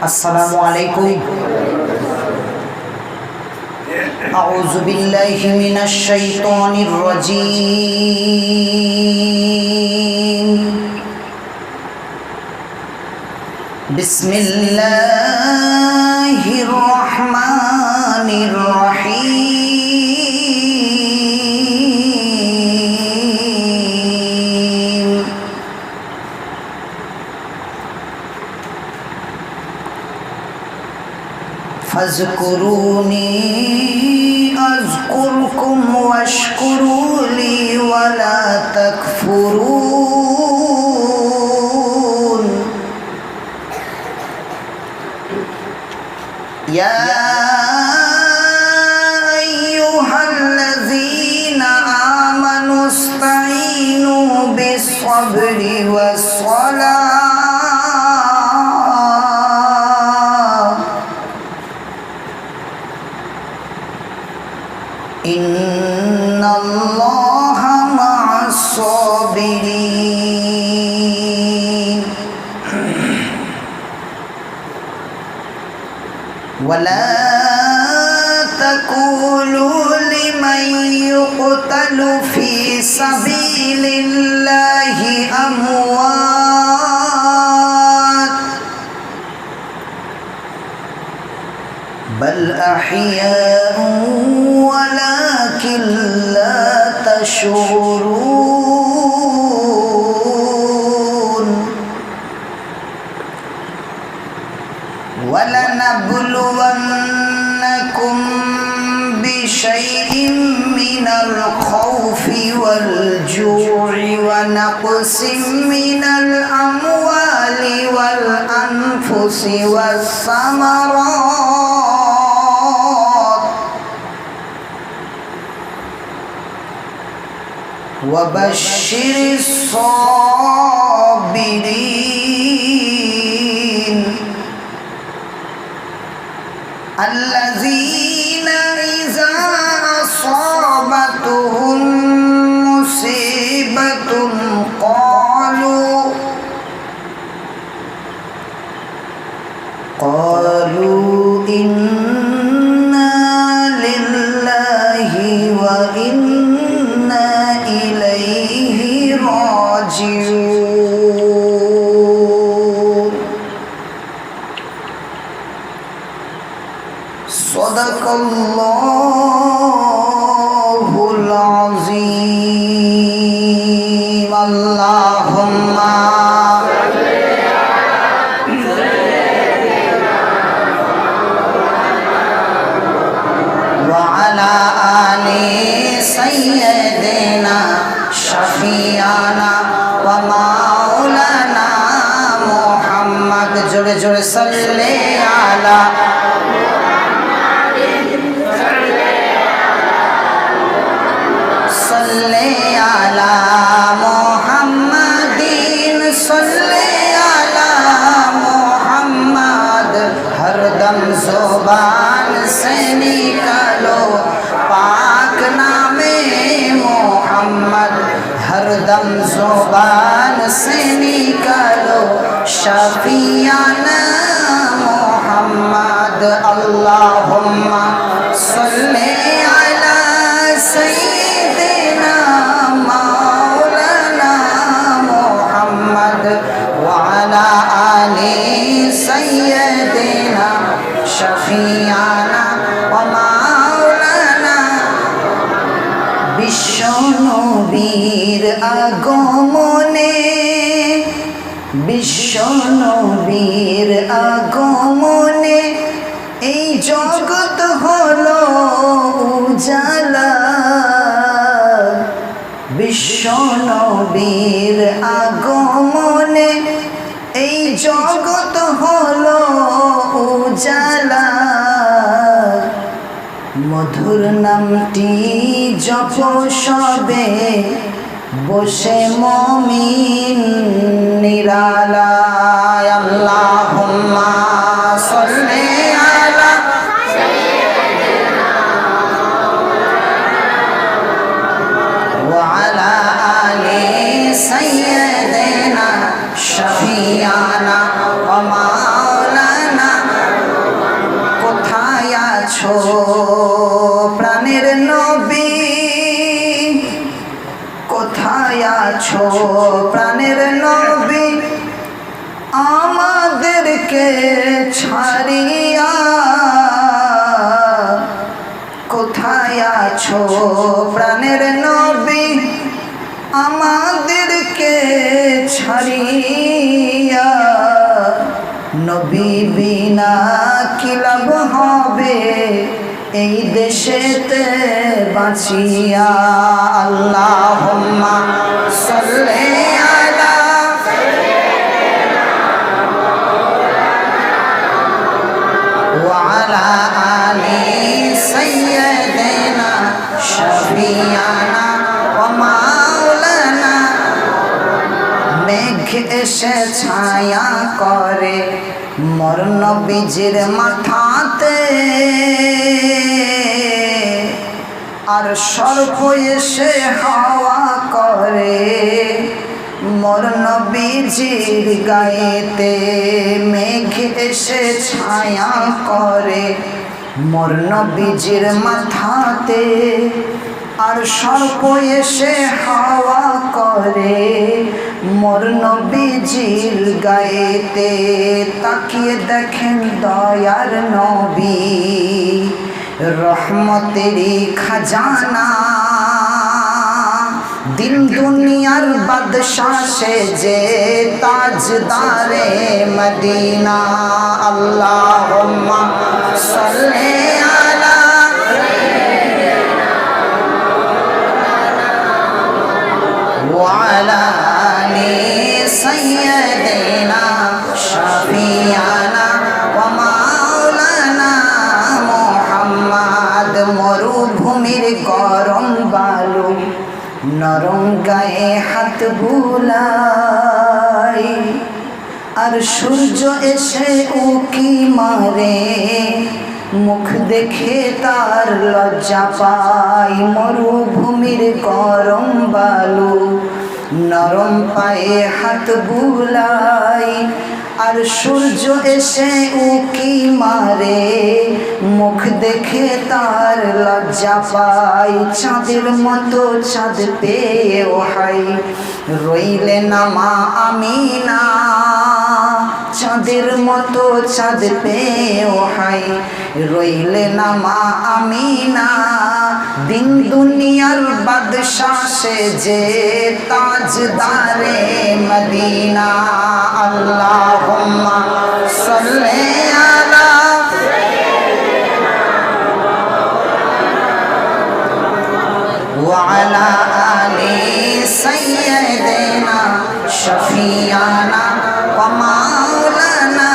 अस्सलामु अलैकुम। अऊज़ु बिल्लाहि मिनश शैतानिर रजीम। बिस्मिल्लाहिर रहमानिर रहीम। फ़ज़्कुरूनी अज़्कुरुकुम वश्कुरू ली वला तकफ़ुरून। या अय्युहल्लज़ीना आमनु इस्तईनु बिस्सब्रि वस्सलाह। इन्नल्लाहा मअस्साबिरीन। वला तक़ूलू लिमन युक़तलु फ़ी सबीलिल्लाहि अमवात बल अहयाउ वलाकिन ला तशऊरून। वलनब्लुवन्नकुम बिशैइन मिनल खौफि वल जू'i वनक़्सिम मिनल अम्वालि वल अन्फुसि वस्समरात वबश्शिरिस साबिरीन अल्लज़ीना इज़ा असाबतहुम मुसीबतुन क़ालू इन्ना लिल्लाहि व इन्ना इलैहि राजिऊन। सदक़ल्लाहुल अज़ीम। अल्लाहुम्मा व अला आलि सय्यिदिना शफ़ीआना व मौलाना मुहम्मद। जोड़े जोड़े सल्ले अला सल्ले अला मुहम्मदिन सल्ले अला मुहम्मद। हरदम ज़ुबान से निकालो पाक नामे मुहम्मद। हरदम ज़ुबान से निकालो शफ़ीआना मुहम्मद। अल्लाहुम्मा सल्ले अला सय्यिदिना मौलाना मुहम्मद व अला आलि सय्यिदिना शफ़ीआना व मौलाना। বিশ্ব নবীর আগমনে বিশ্ব নবীর আগমনে এই জগৎ হলো উজালা। বিশ্ব নবীর আগমনে এই জগৎ হলো উজালা। মধুর নামটি জপ সবে বসে মুমিন নিরালায়। আল্লাহুম্মা সাল্লি আলা व अला आलि सय्यिदिना शफ़ीआना व मौलाना কোথায় আছো প্রাণের নবী আমাদেরকে ছাড়িয়া কোথায় আছো প্রাণের নবী আমাদেরকে ছাড়িয়া নবী বিনা কি লাভ হবে এই দেশেতে বাঁচিয়া আল্লাহুম্মা সাল্লি আলা ওয়া আলা আলি সাইয়্যিদিনা শাফিয়ানা ওয়া মাওলানা মেঘ এসে ছায়া করে মোর নবীজির মাথাতে আর সর্প এসে হাওয়া করে মোর নবীজির গায়েতে মেঘ এসে ছায়া করে মোর নবীজির মাথাতে আর সর্প এসে হাওয়া করে মোর নবীজির গায়েতে তাকিয়ে দেখেন দয়ার নবী রহমতেরই খাজানা দিন দুনিয়ার বাদশাহ সেজে তাজদারে মদিনা আল্লাহুম্মা সাল্লি আলা وعلى آل سيدنا شفيعنا ومولانا محمد মরুভূমির গরম বালু নরম গায়ে হাত বুলাই আর সূর্য এসে উকি মারে মুখ দেখে তার লজ্জা পাই মরুভূমির গরম বালু নরম পায়ে হাত বুলাই আর সূর্য এসে উকি মারে মুখ দেখে তার লজ্জা পাই চাঁদের মতো চাঁদ পেয়ে ওহাই রইলে না মা আমিনা চাঁদের মতো চাঁদ পেয়ে ওহাই রইলে না মা আমিনা দিন দুনিয়ার বাদশাহ সেজে তাজদারে মদিনা আল্লাহুম্মা সাল্লি আলা ওয়া আলা আলি সাইয়্যিদিনা শাফিয়ানা ওয়া মাওলানা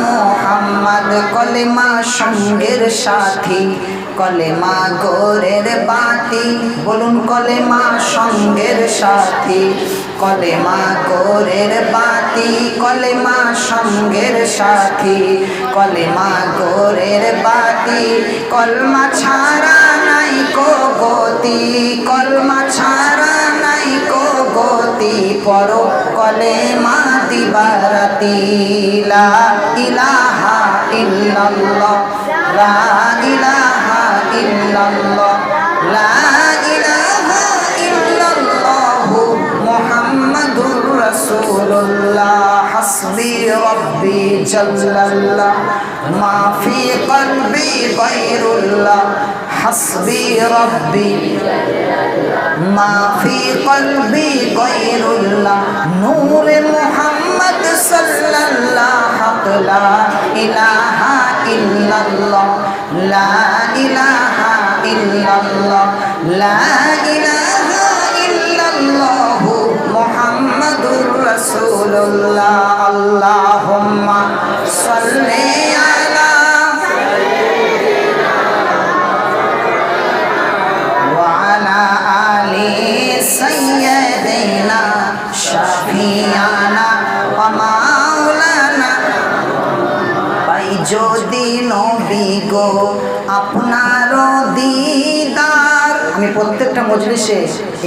মুহাম্মদ কলেমা সঙ্গের সাথী কলেমা গোরের বাতি বলুন কলেমা সঙ্গের সাথী কলেমা গোরের বাতি কলেমা সঙ্গের সাথী কলেমা গোরের বাতি কলমা ছাড়া নাই কো গতি কলমা ছাড়া নাই কো গতি পড়ো কলেমা দিবারাতি লা ইলাহা ইল্লাল্লাহ লা ইলাহা ইল্লাল্লাহ লা ইলাহা ইল্লাল্লাহ মুহাম্মাদুর রাসূলুল্লাহ হাসবি রাব্বি জাল্লাল্লাহ মা ফি কলবি গায়রুল্লাহ হাসবি রাব্বি মা ফি কলবি গায়রুল্লাহ নূরে মুহাম্মদ সাল্লাল্লাহু লা ইলাহা ইল্লাল্লাহ লা ইলাহা ইল্লাল্লাহ লা ইলাহা ইল্লাল্লাহ মুহাম্মাদুর রাসূলুল্লাহ আল্লাহুম্মা সাল্লি আলা ওয়া আলা আলি সাইয়্যিদিনা শাফিয়ানা ওয়া মাওলানা পাই যদি নবী গো আপনার দিদার আমি প্রত্যেকটা মজলিসে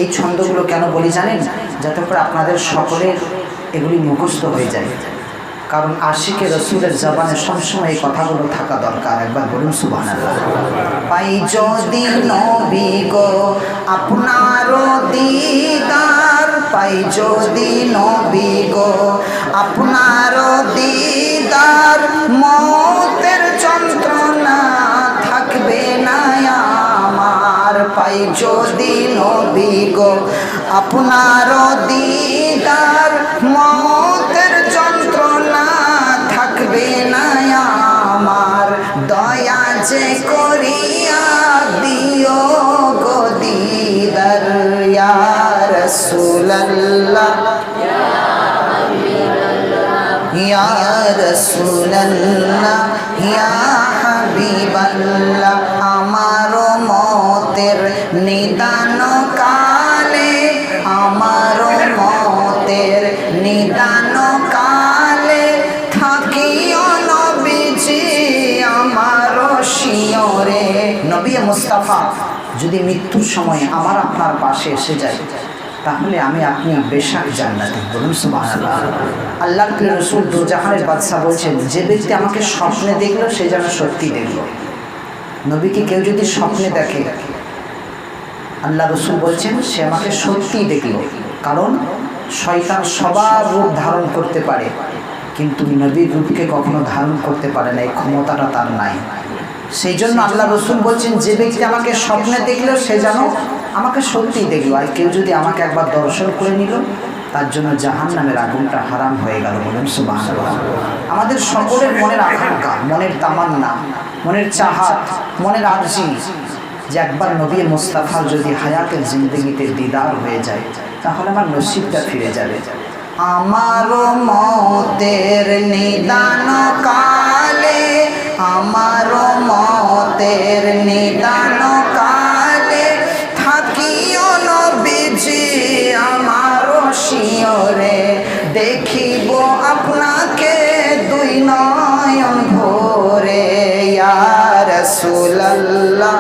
এই ছন্দগুলো কেন বলি জানেন যাতে করে আপনাদের সকলের এগুলি মুখস্থ হয়ে যায় কারণ আশিকে রসুলের জবানে সবসময় এই কথাগুলো থাকা দরকার একবার বলুন সুবহানাল্লাহ পাই যদি নবী গো আপনার দিদার পাই যদি নবী গো আপনার দিদার, মৌতের যন্ত্রণা থাকবে না আমার। পাই যদি নবী গো আপনার দিদার, মৌতের যন্ত্রণা থাকবে না আমার। দয়া যে করিয়া দিও গো দিদার, ইয়া রাসূলুল্লাহ ইয়া রাসূলুল্লাহ ইয়া হাবিবাল্লাহ। আমার মতের নিদান কালে, আমার মতের নিদান কালে থাকিও নবীজি আমার শিয়রে। নবী মুস্তাফা যদি মৃত্যুর সময় আমার আপনার পাশে এসে যায়, তাহলে আমি আপনি বেশাক জান্নাতে। বলুন সুবহানাল্লাহ। আল্লাহর প্রিয় রাসূল দোজাহানের বাদশা বলছেন, যে ব্যক্তি আমাকে স্বপ্নে দেখলো সে যেন সত্যি দেখলো। নবীকে কেউ যদি স্বপ্নে দেখে, আল্লাহ রাসূল বলছেন সে আমাকে সত্যি দেখলো। কারণ শয়তান সবার রূপ ধারণ করতে পারে, কিন্তু নবীর রূপকে কখনো ধারণ করতে পারে না, এই ক্ষমতাটা তার নাই। সেই জন্য আল্লাহ রাসূল বলছেন, যে ব্যক্তি আমাকে স্বপ্নে দেখলো সে যেন আমাকে সত্যিই দেখলো। আর কেউ যদি আমাকে একবার দর্শন করে নিল, তার জন্য জাহান্নামের আগুনটা হারাম হয়ে গেল। বলুন সুবহানাল্লাহ। আমাদের সকলের মনের আকাঙ্ক্ষা, মনের তামান্না, মনের চাহাত, মনের আরজি যে একবার নবী মুস্তাফার যদি হায়াতের জিন্দগিতে দিদার হয়ে যায়, তাহলে আমার নসিবটা ফিরে যাবে। আমার মতের নিদান কালে, আমার মতের নিদান কালে থাকিও নবীজি আমার শিয়রে। দেখিব আপনাকে দুই নয়ন ভরে, ইয়া রাসূলুল্লাহ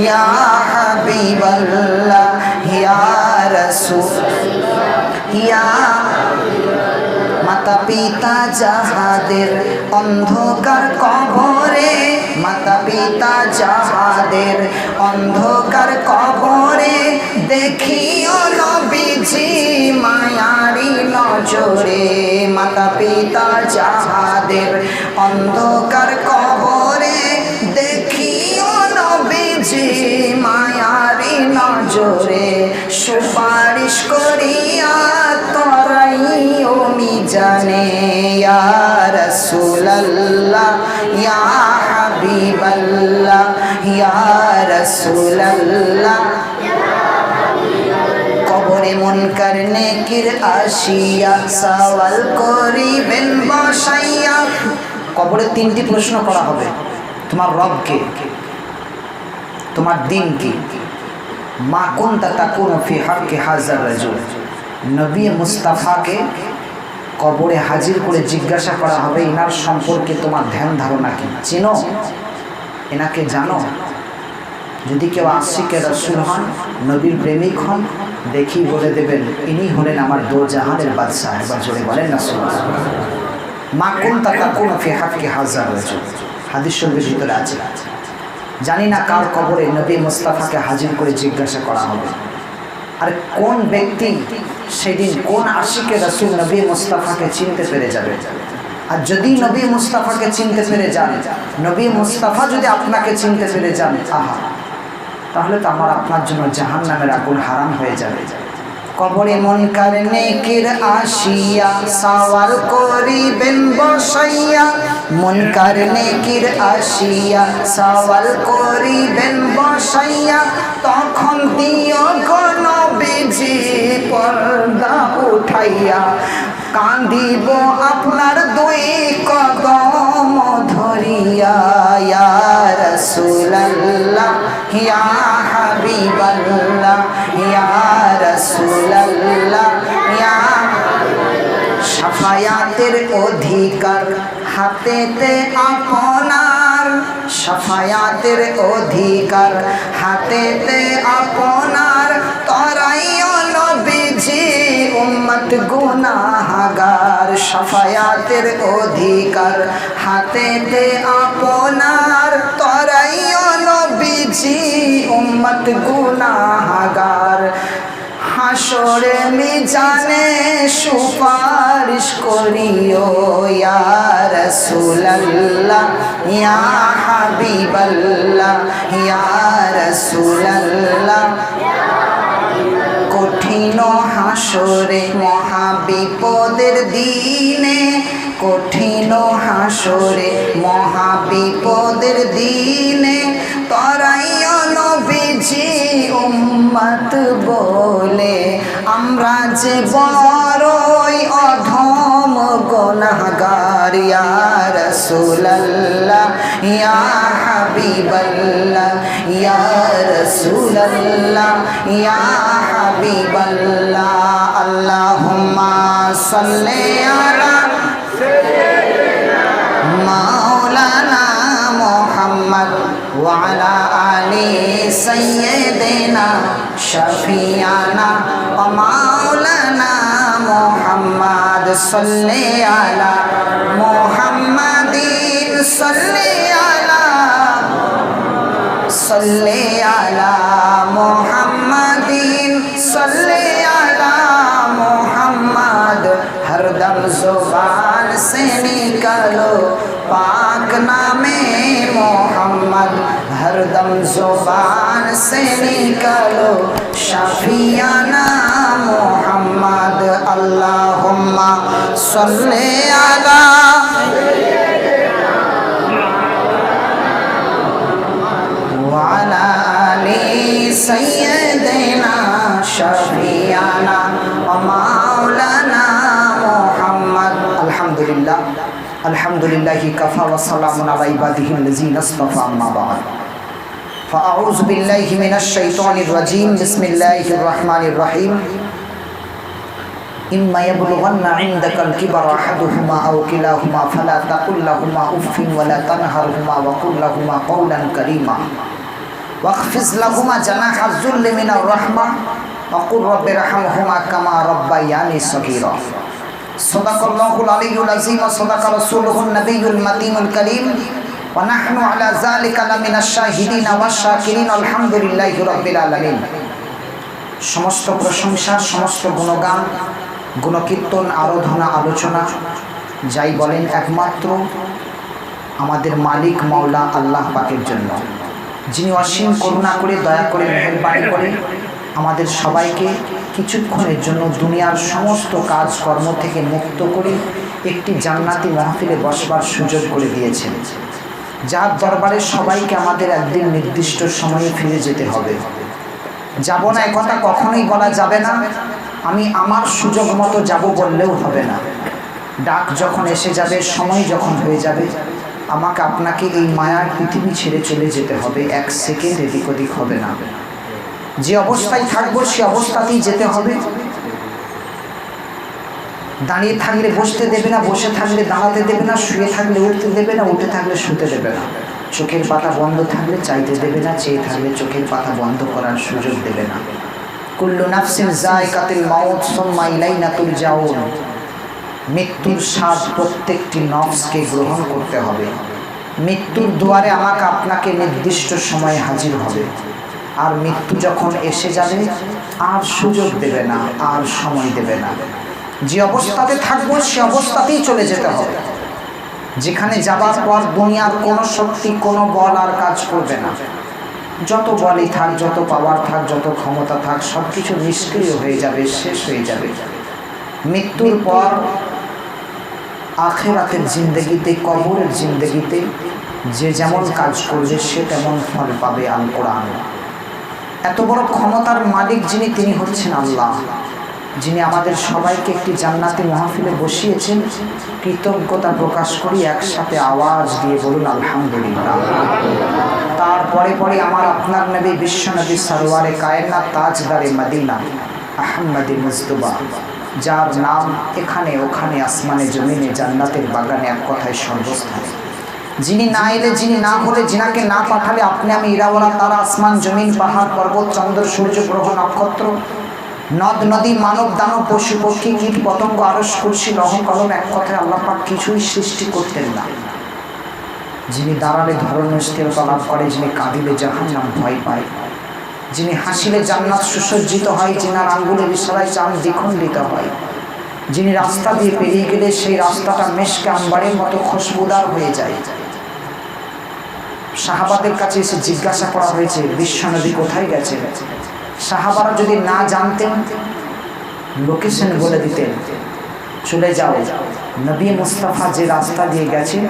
ইয়া হাবিবাল্লাহ ইয়া রাসূলুল্লাহ ইয়া। মাতা পিতা যাহাদের অন্ধকার কবরে, মাতা পিতা যাহাদের অন্ধকার কবরে, দেখিও নবীজি মায়ারি নজরে। মাতা পিতা যাহাদের অন্ধকার কবরে, দেখিও নবীজি মায়ারি নজরে। সুপারিশ করিয়া তরাইও মিজানে, ইয়া রাসূলুল্লাহ ইয়া হাবিবাল্লাহ ইয়া রাসূলুল্লাহ। কবরে মুনকার নেকির আসিয়া সওয়াল করিবেন বসাইয়া। কবরে তিনটি প্রশ্ন করা হবে, তোমার রব কে, তোমার দিন কি, মা কুনতা তাকুনু ফি হাক্কি হাযার রাজুল। নবী মুস্তাফাকে কবরে হাজির করে জিজ্ঞাসা করা হবে, ইনার সম্পর্কে তোমার ধ্যান ধারণা কি, চিনো, এনাকে জানো। যদি কেউ আশিকে রাসূল হন, নবীর প্রেমিক হন, দেখি বলে দেবেন ইনি হলেন আমার দোজাহানের বাদশা। এবার জোরে বলেন না সুবহানাল্লাহ। মা কুনতা তাকুনু ফি হাক্কি হাযার রাজুল, হাদিস শরীফের ভিতরে আছে। জানি না কার কবরে নবী মুস্তাফাকে হাজির করে জিজ্ঞাসা করা হবে। আর কোন ব্যক্তি সেদিন, কোন আশিকে রাসূল নবী মুস্তাফাকে চিনতে পেরে যাবে। আর যদি নবী মুস্তাফাকে চিনতে পেরে যান, নবী মুস্তাফা যদি আপনাকে চিনতে পেরে যান, আহা, তাহলে তো আমার আপনার জন্য জাহান্নামের আগুন হারাম হয়ে যাবে। কবরে মুনকার নেকির আসিয়া সওয়াল করিবেন বসাইয়া, মুনকার নেকির আসিয়া সওয়াল করিবেন বসাইয়া। তখন দিও গো নবীজি পর্দা উঠাইয়া, কান্দিব আপনার দুই কদম ধরিয়া, ইয়া রাসূলুল্লাহ ইয়া হাবিবাল্লাহ ইয়া রাসূলুল্লাহ ইয়া। শাফায়াতের অধিকার হাতেতে আপনার, শাফায়াতের অধিকার হাতেতে আপনার। তরাইও নবীজি উম্মত গুনাহগার, শাফায়াতের অধিকার হাতেতে আপনার। তরাইও নবীজি উম্মত গুনাহগার। হাসরে মিজানে সুপারিশ করিও ইয়া রাসূলুল্লাহ ইয়া হাবিবাল্লাহ ইয়া রাসূলুল্লাহ। কঠিন হাসরে মহাবিপদের দিনে, কঠিন হাসরে মহাবিপদের দিনে তরাইও নবীজি উম্মত বলে। আমরা যে বড়ই অধম গুনাহগার ইয়া রাসূলুল্লাহ ইয়া হাবিবাল্লাহ ইয়া রাসূলুল্লাহ ইয়া হাবিবাল্লাহ। আল্লাহুম্মা সাল্লি আলা মাওলানা মুহাম্মদ ওয়া আলা আলি সাইয়্যিদিনা শাফিয়ানা ওয়া মাওলানা মুহাম্মদ। সাল্লি আলা মুহাম্মাদিন সাল্লি আলা মুহাম্মাদিন সাল্লি আলা মুহাম্মদ। हरदम जुबान से निकालो पाक नामे मोहम्मद, हरदम जुबान से निकालो शफियाना मोहम्मद। अल्लाहुम्मा सल्ले अला व अला आलि सय्यिदिना शफियाना व मौलाना मुहम्मद। अल्हम्दुलिल्लाह अल्हम्दुलिल्लाहि कफ़ा व सलामुन अला इबादिहिल्लज़ीना इस्तफ़ा अम्मा बअद। फ़अऊज़ु बिल्लाहि मिनश शैतानिर रजीम। बिस्मिल्लाहिर रहमानिर रहीम। इम्मा यब्लुगन्ना इंदकल किबरा अहदुहुमा औ किलाहुमा फला तक़ुल लहुमा उफ़्फ़िन वला तनहरहुमा वक़ुल लहुमा क़ौलन करीमा वख़्फ़िज़ लहुमा जनाहा ज़ुल्लि मिनर रहमा वक़ुल रब्बिरहमहुमा कमा रब्बयानी सग़ीरा। सदक़ल्लाहुल अलियुल अज़ीम व सदक़ रसूलुहुन नबियुल मतीनुल करीम व नहनु अला ज़ालिका लमिनश शाहिदीन वश्शाकिरीन। अल्हम्दुलिल्लाहि रब्बिल आलामीन। समस्त प्रशंसा, समस्त गुणगान, गुणकीर्तन, आराधना, आलोचना যাই বলেন একমাত্র আমাদের মালিক মাওলা আল্লাহ পাকের জন্য, যিনি অসীম করুণা করে, দয়া করে, মেহেরবানি করে আমাদের সবাইকে কিছুক্ষণের জন্য দুনিয়ার সমস্ত কাজকর্ম থেকে মুক্ত করে একটি জান্নাতি মাহফিলে বসবার সুযোগ করে দিয়েছেন, যার দরবারে সবাইকে আমাদের একদিন নির্দিষ্ট সময়ে ফিরে যেতে হবে। যাব না একথা কখনোই বলা যাবে না, আমি আমার সুযোগ মতো যাব বললেও হবে না। ডাক যখন এসে যাবে, সময় যখন হয়ে যাবে, আমাকে আপনাকে এই মায়ার পৃথিবী ছেড়ে চলে যেতে হবে, এক সেকেন্ড এদিক ওদিক হবে না। যে অবস্থায় থাকবো সে অবস্থাতেই যেতে হবে। দাঁড়িয়ে থাকলে বসতে দেবে না, বসে থাকলে দাঁড়াতে দেবে না, শুয়ে থাকলে উঠতে দেবে না, উঠে থাকলে শুতে দেবে না, চোখের পাতা বন্ধ থাকলে চাইতে দেবে না, চেয়ে থাকলে চোখের পাতা বন্ধ করার সুযোগ দেবে না। কুল্লু নাফসিন যায়কাতুল মাউত সুম্মা ইলাইনা তুরজাউন। মৃত্যুর স্বাদ প্রত্যেকটি নফসকে গ্রহণ করতে হবে। মৃত্যুর দুয়ারে আমাকে আপনাকে নির্দিষ্ট সময়ে হাজির হবে, আর মৃত্যু যখন এসে যাবে আর সুযোগ দেবে না, আর সময় দেবে না। যে অবস্থাতে থাকবো সে অবস্থাতেই চলে যেতে হবে, যেখানে যাবার পর দুনিয়ার কোনো শক্তি, কোনো বল আর কাজ করবে না। যত বলই থাক, যত পাওয়ার থাক, যত ক্ষমতা থাক, সব কিছু নিষ্ক্রিয় হয়ে যাবে, শেষ হয়ে যাবে। মৃত্যুর পর আখিরাতের জিন্দেগিতে, কবরের জিন্দেগিতে যে যেমন কাজ করবে সে তেমন ফল পাবে। আল কোরআন এত বড় ক্ষমতার মালিক যিনি, তিনি হচ্ছেন আল্লাহ, যিনি আমাদের সবাইকে একটি জান্নাতি মাহফিলে বসিয়েছেন। কৃতজ্ঞতা প্রকাশ করি, একসাথে আওয়াজ দিয়ে বলুন আলহামদুলিল্লাহ। তারপরে পরে আমার আপনার নবী, বিশ্বনবী সরওয়ারে কায়নাত, তাজদারে মদিনা, আহমদে মুজতবা, যার নাম এখানে ওখানে, আসমানে জমিনে, জান্নাতের বাগানে, এক কথায় সর্বস্থানে, যিনি না এলে, যিনি না হলে, যিনাকে না পাঠালে আপনি আমি, ইরাওয়ালা তারা, আসমান জমিন, পাহাড় পর্বত, চন্দ্র সূর্য গ্রহ নক্ষত্র, নদ নদী, মানব দানব, পশু পক্ষী, কীট পতঙ্গ, আরশ কুরসি, লৌহ কলম, এক কথায় আল্লাহ পাক কিছুই সৃষ্টি করতেন না। যিনি দাঁড়ালে ধরনের স্থিরতা লাভ করে, যিনি কাঁদিলে জাহান্নাম ভয় পায়, যিনি হাসিলে জান্নাত সুসজ্জিত হয়, যিনার আঙ্গুলের ইশারায় চাঁদ দ্বিখণ্ডিত হয়, যিনি রাস্তা দিয়ে পেরিয়ে গেলে সেই রাস্তাটা মেশকে আম্বারের মতো খুশবুদার হয়ে যায়। সাহাবাদের কাছে এসে জিজ্ঞাসা করা হয়েছে বিশ্বনবী কোথায় গেছেন। সাহাবারা যদি না জানতেন লোকেশন বলে দিতেন, চলে যাও, নবী মুস্তাফা যে রাস্তা দিয়ে গেছেন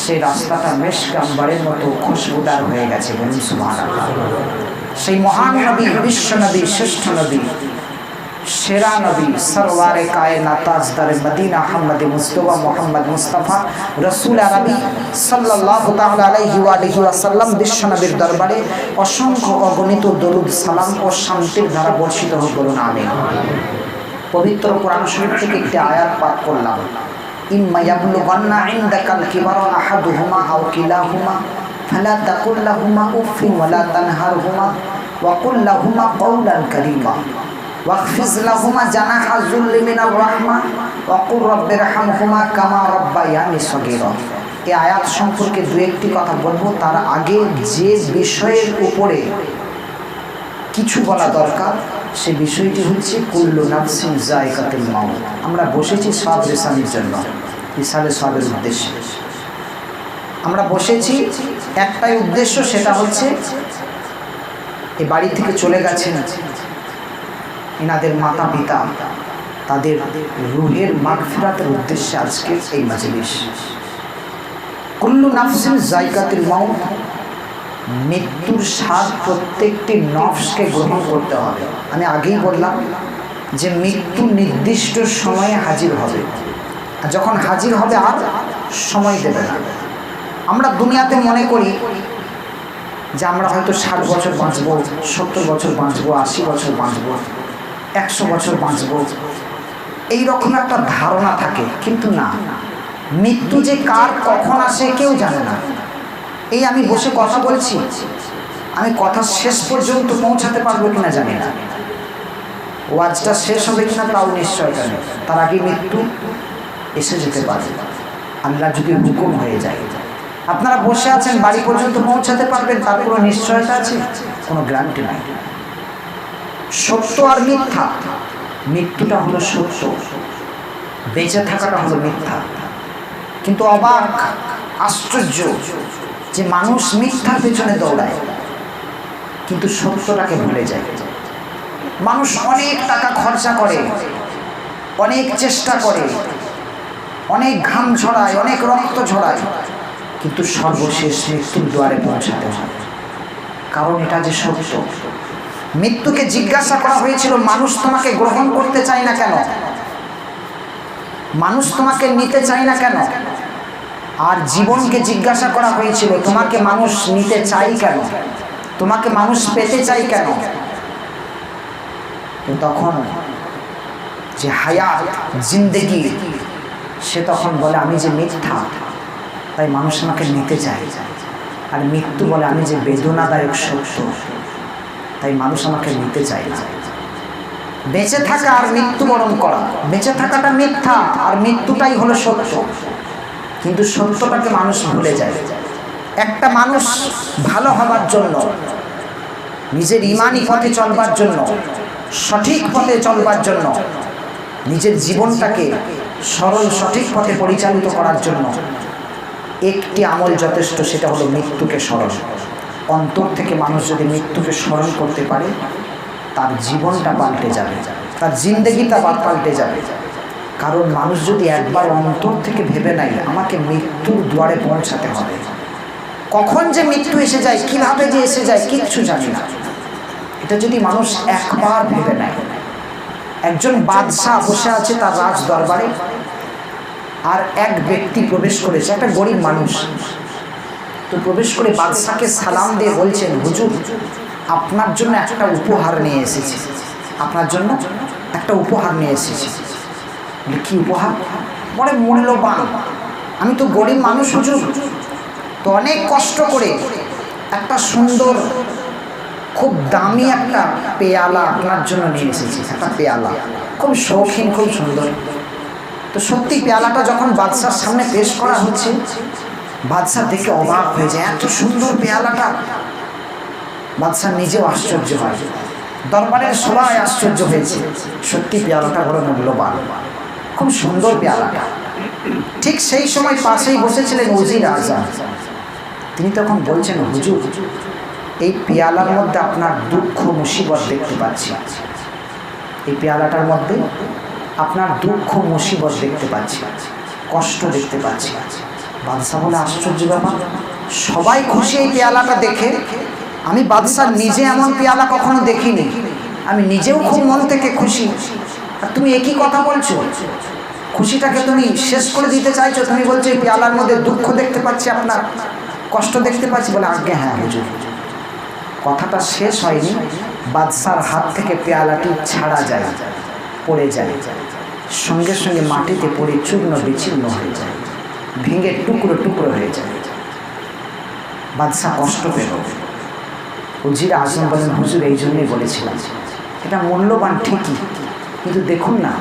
সেই রাস্তাটা মেশকে আম্বারের মতো খুশবুদার হয়ে গেছে। বলুন সুবহানাল্লাহ। সেই মহান নবী, বিশ্ব নবী, শ্রেষ্ঠ নবী, সেরা নবী, সরওয়ারে কায়নাত, তাজদারে মদিনা, আহমদ মুস্তফা, মোহাম্মদ মুস্তাফা রসুল আরবি সাল্লাল্লাহু তাআলা আলাইহি ওয়া আলিহি ওয়াসাল্লাম বিশ্ব নবীর দরবারে অসংখ্য অগণিত দরুদ সালাম ও শান্তির ধারা বর্ষিত হোক। বলুন আমিন। পবিত্র কোরআন শরীফ থেকে একটি আয়াত পাঠ করলাম, ইম্মা ইয়াবলুগান্না ইনদাকাল কিবারা আহাদুহুমা আও কিলাহুমা ফালা তাকুল লাহুমা উফিন ওয়ালা তানহারহুমা ওয়া কুল লাহুমা কাওলান কারীমা ওয়াখফিজ লাহুমা জানাহা যুল্লি মিনার রাহমা ওয়া কুর রাব্বিরহামহুমা কামা রাব্বায়ানি সগীরা। এই আয়াত সম্পর্কে দু একটি কথা বলবো, তার আগে যে বিষয়ের উপরে কিছু বলা দরকার সে বিষয়টি হচ্ছে কুল্লু নাফসিন যায়কাতুল মাউত। আমরা বসেছি সওয়াব রেসানির জন্য, ইসালে সওয়াবের উদ্দেশ্যে আমরা বসেছি। একটাই উদ্দেশ্য, সেটা হচ্ছে এই বাড়ি থেকে চলে গেছেন এনাদের মাতা পিতা, তাদের রুহের মাগফিরাতের উদ্দেশ্যে আজকে এই মাজলিস। কুল্লু নাফসিন যায়কাতুল মাউত, মৃত্যুর স্বাদ প্রত্যেকটি নফসকে গ্রহণ করতে হবে। আমি আগেই বললাম যে মৃত্যু নির্দিষ্ট সময়ে হাজির হবে, আর যখন হাজির হবে আর সময় দেবে না। আমরা দুনিয়াতে মনে করি যে আমরা হয়তো 60 বছর বাঁচবো, 70 বছর বাঁচবো, 80 বছর বাঁচবো, 100 বছর বাঁচবো, এইরকম একটা ধারণা থাকে। কিন্তু না, মৃত্যু যে কার কখন আসে কেউ জানে না। এই আমি বসে কথা বলছি, আমি কথা শেষ পর্যন্ত পৌঁছাতে পারবো কিনা জানি না, ওয়াজটা শেষ হবে কিনা তাও নিশ্চয় জানি। তার আগে মৃত্যু এসে যেতে পারে, আল্লাহ যদি হুকুম হয়ে যায়। আপনারা বসে আছেন, বাড়ি পর্যন্ত পৌঁছাতে পারবেন তার কোনো নিশ্চয়তা আছে? কোনো গ্যারান্টি নাই। সত্য আর মিথ্যা, মৃত্যুটা হলো সত্য, বেঁচে থাকাটা হলো মিথ্যা। কিন্তু অবাক আশ্চর্য যে মানুষ মিথ্যার পেছনে দৌড়ায় কিন্তু সত্যটাকে ভুলে যায়। মানুষ অনেক টাকা খরচা করে, অনেক চেষ্টা করে, অনেক ঘাম ঝরায়, অনেক রক্ত ঝরায়, কিন্তু সর্বশেষ মৃত্যুর দুয়ারে পৌঁছাতে হয়। কারণ এটা যে সত্য। মৃত্যুকে জিজ্ঞাসা করা হয়েছিল, মানুষ তোমাকে গ্রহণ করতে চায় না কেন? মানুষ তোমাকে নিতে চায় না কেন? আর জীবনকে জিজ্ঞাসা করা হয়েছিল, তোমাকে মানুষ নিতে চাই কেন? তোমাকে মানুষ পেতে চাই কেন? তো তখন যে হায়াত, জিন্দেগি, সে তখন বলে আমি যে মিথ্যা, তাই মানুষ আমাকে নিতে চায়। আর মৃত্যু বলে আমি যে বেদনাদায়ক সত্য, তাই মানুষ আমাকে নিতে চায় না। বেঁচে থাকা আর মৃত্যুবরণ করা, বেঁচে থাকাটা মিথ্যা আর মৃত্যুটাই হলো সত্য, কিন্তু সত্যটাকে মানুষ ভুলে যায়। একটা মানুষ ভালো হবার জন্য, নিজের ইমানি পথে চলবার জন্য, সঠিক পথে চলবার জন্য, নিজের জীবনটাকে সরল সঠিক পথে পরিচালিত করার জন্য একটি আমল যথেষ্ট, সেটা হলো মৃত্যুকে স্মরণ। অন্তর থেকে মানুষ যদি মৃত্যুকে স্মরণ করতে পারে, তার জীবনটা পাল্টে যাবে, তার জিন্দেগিটা পাল্টে যাবে। কারণ মানুষ যদি একবার অন্তর থেকে ভেবে নেয় আমাকে মৃত্যুর দুয়ারে পৌঁছাতে হবে, কখন যে মৃত্যু এসে যায়, কিভাবে যে এসে যায় কিচ্ছু জানি না, এটা যদি মানুষ একবার ভেবে নেয়। একজন বাদশাহ বসে আছে তার রাজ দরবারে, আর এক ব্যক্তি প্রবেশ করেছে, একটা গরিব মানুষ। তো প্রবেশ করে বাদশাকে সালাম দিয়ে বলছেন, হুজুর আপনার জন্য একটা উপহার নিয়ে এসেছি, আপনার জন্য একটা উপহার নিয়ে এসেছি। কি উপহার? বড় মূল্যবান, আমি তো গরিব মানুষ হুজুর, তো অনেক কষ্ট করে একটা সুন্দর খুব দামি একটা পেয়ালা আপনার জন্য নিয়ে এসেছি। একটা পেয়ালা খুব শৌখিন, খুব সুন্দর। তো সত্যি পেয়ালাটা যখন বাদশার সামনে পেশ করা হচ্ছে, বাদশা দেখে অবাক হয়ে যায়, এত সুন্দর পেয়ালাটা। বাদশাহ নিজেও আশ্চর্য হয়, দরবারের সবাই আশ্চর্য হয়েছে। সত্যি পেয়ালাটা বড় মূল্যবান, খুব সুন্দর পেয়ালাটা। ঠিক সেই সময় পাশেই বসেছিলেন উজির আজম। তিনি তখন বলছেন, হুজুর, এই পেয়ালার মধ্যে আপনার দুঃখ মুসিবত দেখতে পাচ্ছি, এই পেয়ালাটার মধ্যে আপনার দুঃখ মুসিবত দেখতে পাচ্ছি, কষ্ট দেখতে পাচ্ছি। বাদশাহ বলে, আশ্চর্য ব্যাপার, সবাই খুশি এই পেয়ালাটা দেখে, আমি বাদশাহ নিজে এমন পেয়ালা কখনো দেখিনি, আমি নিজেও খুব মন থেকে খুশি, আর তুমি একই কথা বলছো, খুশিটাকে তুমি শেষ করে দিতে চাইছো, তুমি বলছো এই পেয়ালার মধ্যে দুঃখ দেখতে পাচ্ছি, আপনার কষ্ট দেখতে পাচ্ছি। বলে, আজ্ঞে হ্যাঁ হুজুর। কথাটা শেষ হয়নি, বাদশার হাত থেকে পেয়ালাটি ছাড়া যায়, পড়ে যায়, সঙ্গে সঙ্গে মাটিতে পড়ে চূর্ণ বিচ্ছিন্ন হয়ে যায়, ভেঙে টুকরো টুকরো হয়ে যায়। বাদশাহ কষ্ট পেল। উজির আজম বলেন, হুজুর, এই জন্যই বলেছিলাম এটা মূল্যবান ঠিকই, কিন্তু দেখুন না,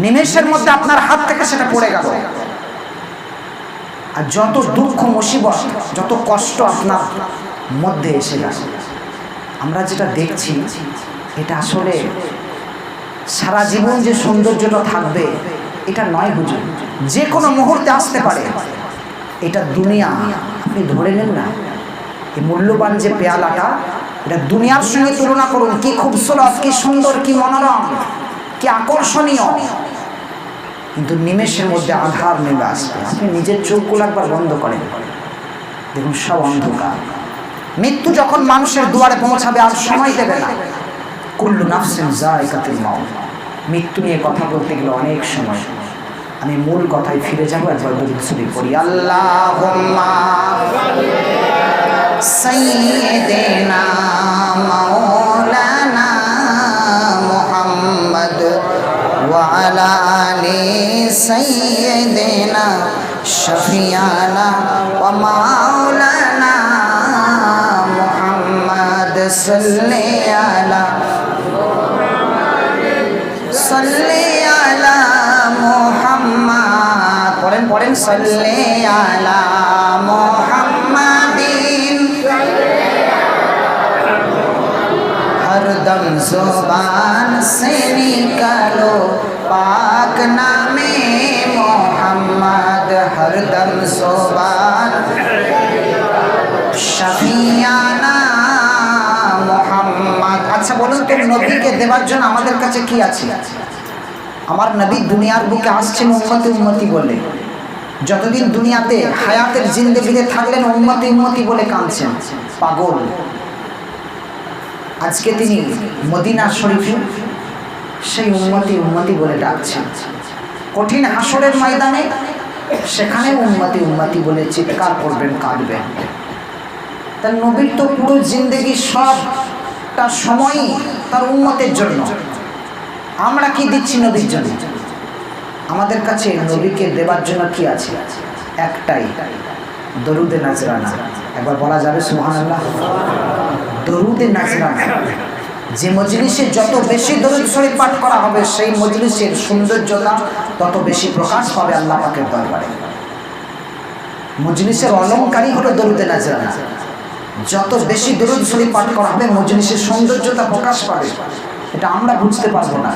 নিমেষের মধ্যে আপনার হাত থেকে সেটা পড়ে গেল। আর যত দুঃখ মুসিবত, যত কষ্ট আপনার মধ্যে এসে গেল, আমরা যেটা দেখছি এটা আসলে সারা জীবন যে সৌন্দর্যটা থাকবে এটা নয় হুজুর, যে কোনো মুহূর্তে আসতে পারে। এটা দুনিয়া, আপনি ধরে নেন না। এই মূল্যবান যে পেয়ালাটা, এটা দুনিয়ার সঙ্গে তুলনা করুন, কি খুবসুরত, কি সুন্দর, কি মনোরম, কি আকর্ষণীয়, কিন্তু নিমেষের মধ্যে আধার নেমে আসবে। আপনি নিজের চোখগুলো একবার বন্ধ করেন, দেখুন সব অন্ধকার। মৃত্যু যখন মানুষের দুয়ারে পৌঁছাবে আর সময় দেবে না। কুল্লু নাফসিন যায়কাতুল মাউত। মৃত্যু নিয়ে কথা বলতে গেলে অনেক সময়, আমি মূল কথায় ফিরে যাবো। একবার দরুদ শরীফ পড়ি। আল্লাহুম্মা সাইয়্যিদিনা মাওলানা মুহাম্মদ ওয়া আলা আলি সাইয়্যিদিনা শাফিয়ানা ওয়া মাওলানা মুহাম্মদ সাল্লি আলা মুহাম্মদ। পড়েন সাল্লি আলা মুহাম্মাদিন। হরদম जुबान से निकालो पाक नामे मोहम्मद। हरदम जुबान शफियाना মোহাম্মদ। আচ্ছা বলুন তো, নবীকে দেওয়ার জন্য আমাদের কাছে কি আছে? আমার নবী দুনিয়ার বুকে আসছেন উম্মতি উম্মতি বলে, যতদিন দুনিয়াতে হায়াতের জিন্দেগিতে থাকলেন উম্মতি উম্মতি বলে কাঁদছেন, পাগল। আজকে তিনি মদিনা শরীফে সেই উম্মতি উম্মতি বলে ডাকছেন। কঠিন হাসরের ময়দানে সেখানে উম্মতি উম্মতি বলে চিৎকার করবেন, কাঁদবেন। তার নবীর তো পুরো জিন্দেগি সবটা সময়ই তার উম্মতের জন্য। আমরা কি দিচ্ছি নবীর জন্য? আমাদের কাছে নবীকে দেবার জন্য কি আছে? একটাই, দরুদে নাজরানা। একবার বলা যাবে সুবহানাল্লাহ? দরুদে নাজরানা। যে মজলিসে যত বেশি দরুদ শরীফ পাঠ করা হবে, সেই মজলিসের সৌন্দর্যতা তত বেশি প্রকাশ পাবে আল্লাহ পাকের দরবারে। মজলিসের অলংকারী হলো দরুদে নাজরানা। যত বেশি দরুদ শরীফ পাঠ করা হবে, মজলিসের সৌন্দর্যতা প্রকাশ পাবে। এটা আমরা বুঝতে পারবো না,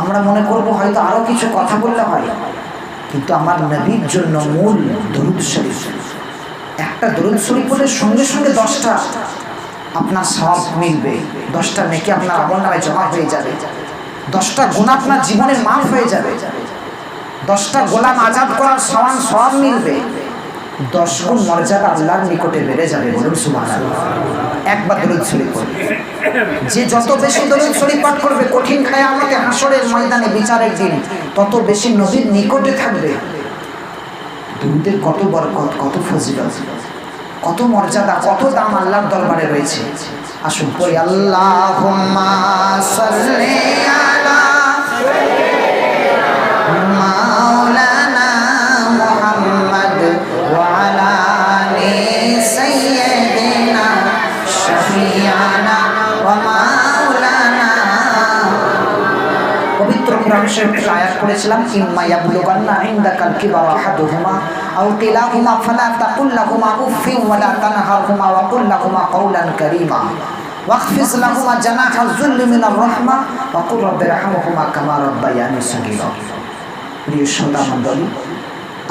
আমরা মনে করবো হয়তো আরো কিছু কথা বললে হয়, কিন্তু আমার নবীর জন্য মূল দরুদ শরীফ। একটা দরুদ শরীফ বলে সঙ্গে সঙ্গে 10টা আপনার সওয়াব মিলবে, 10টা নেকি আপনার আমলনামায় জমা হয়ে যাবে, 10টা গুনাহ আপনার জীবনের মাফ হয়ে যাবে, 10টা গোলাম আজাদ করার সমান সওয়াব মিলবে, 10 গুণ মর্যাদা আল্লাহর নিকটে বেড়ে যাবে। বলুন সুবহানাল্লাহ। একবার দরুদ শরীফ পড়বে। যে যত বেশি দরুদ শরীফ পাঠ করবে, কঠিন কিয়ামতে হাসরের ময়দানে বিচারের দিন তত বেশি নবীর নিকটে থাকবে। দরুদের কত বরকত, কত ফজিলত, কত মর্যাদা, কত দাম আল্লাহর দরবারে রয়েছে। আসুন পড়ি। আল্লাহুম্মা সাল্লি আলা মাওলানা মুহাম্মদ ওয়া আলা আলি সাইয়্যিদিনা শাফিয়ানা ওয়া মাওলানা। পবিত্র কোরআন শরীফ থেকে আয়াত করেছিলাম, ইম্মা ইয়াবলুগান্না ইনদাকাল কিবারা আহাদুহুমা আও কিলাহুমা ফালা তাকুল লাহুমা উফফিন ওয়া লা তানহারহুমা ওয়া কুল লাহুমা কাওলান কারীমা ওয়াখফিজ লাহুমা জানাহা যুল্লি মিনার রাহমা ওয়া কুল রাব্বিরহামহুমা কামা রাব্বায়ানি সগীরা। প্রিয় শ্রোতা মণ্ডলী,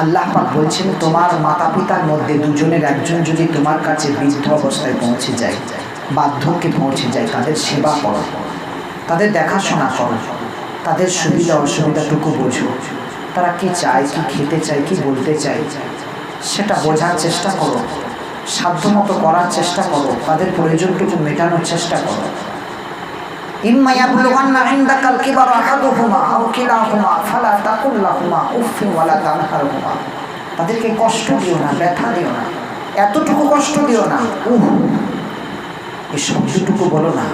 আল্লাহ পাক বলছেন, তোমার মাতা পিতার মধ্যে দুজনের একজন যদি তোমার কাছে বৃদ্ধ অবস্থায় পৌঁছে যায়, বার্ধক্যে পৌঁছে যায়, তাদের সেবা করো, তাদের দেখাশোনা করো, তাদের সুবিধা অসুবিধাটুকু বোঝো, তারা কি চায়, কি খেতে চায়, কি বলতে চায়, সেটা বোঝার চেষ্টা করো, সাধ্যমতো করার চেষ্টা করো, তাদের প্রয়োজনটুকু মেটানোর চেষ্টা করো। ইম্মা ইয়াবলুগান্না ইনদাকাল কিবারা আহাদুহুমা আও কিলাহুমা ফালা তাকুল লাহুমা উফফিন ওয়া লা তানহারহুমা। তাদেরকে কষ্ট দিও না, ব্যথা দিও না, এতটুকু কষ্ট দিও না, এই শব্দটুকু বলো না।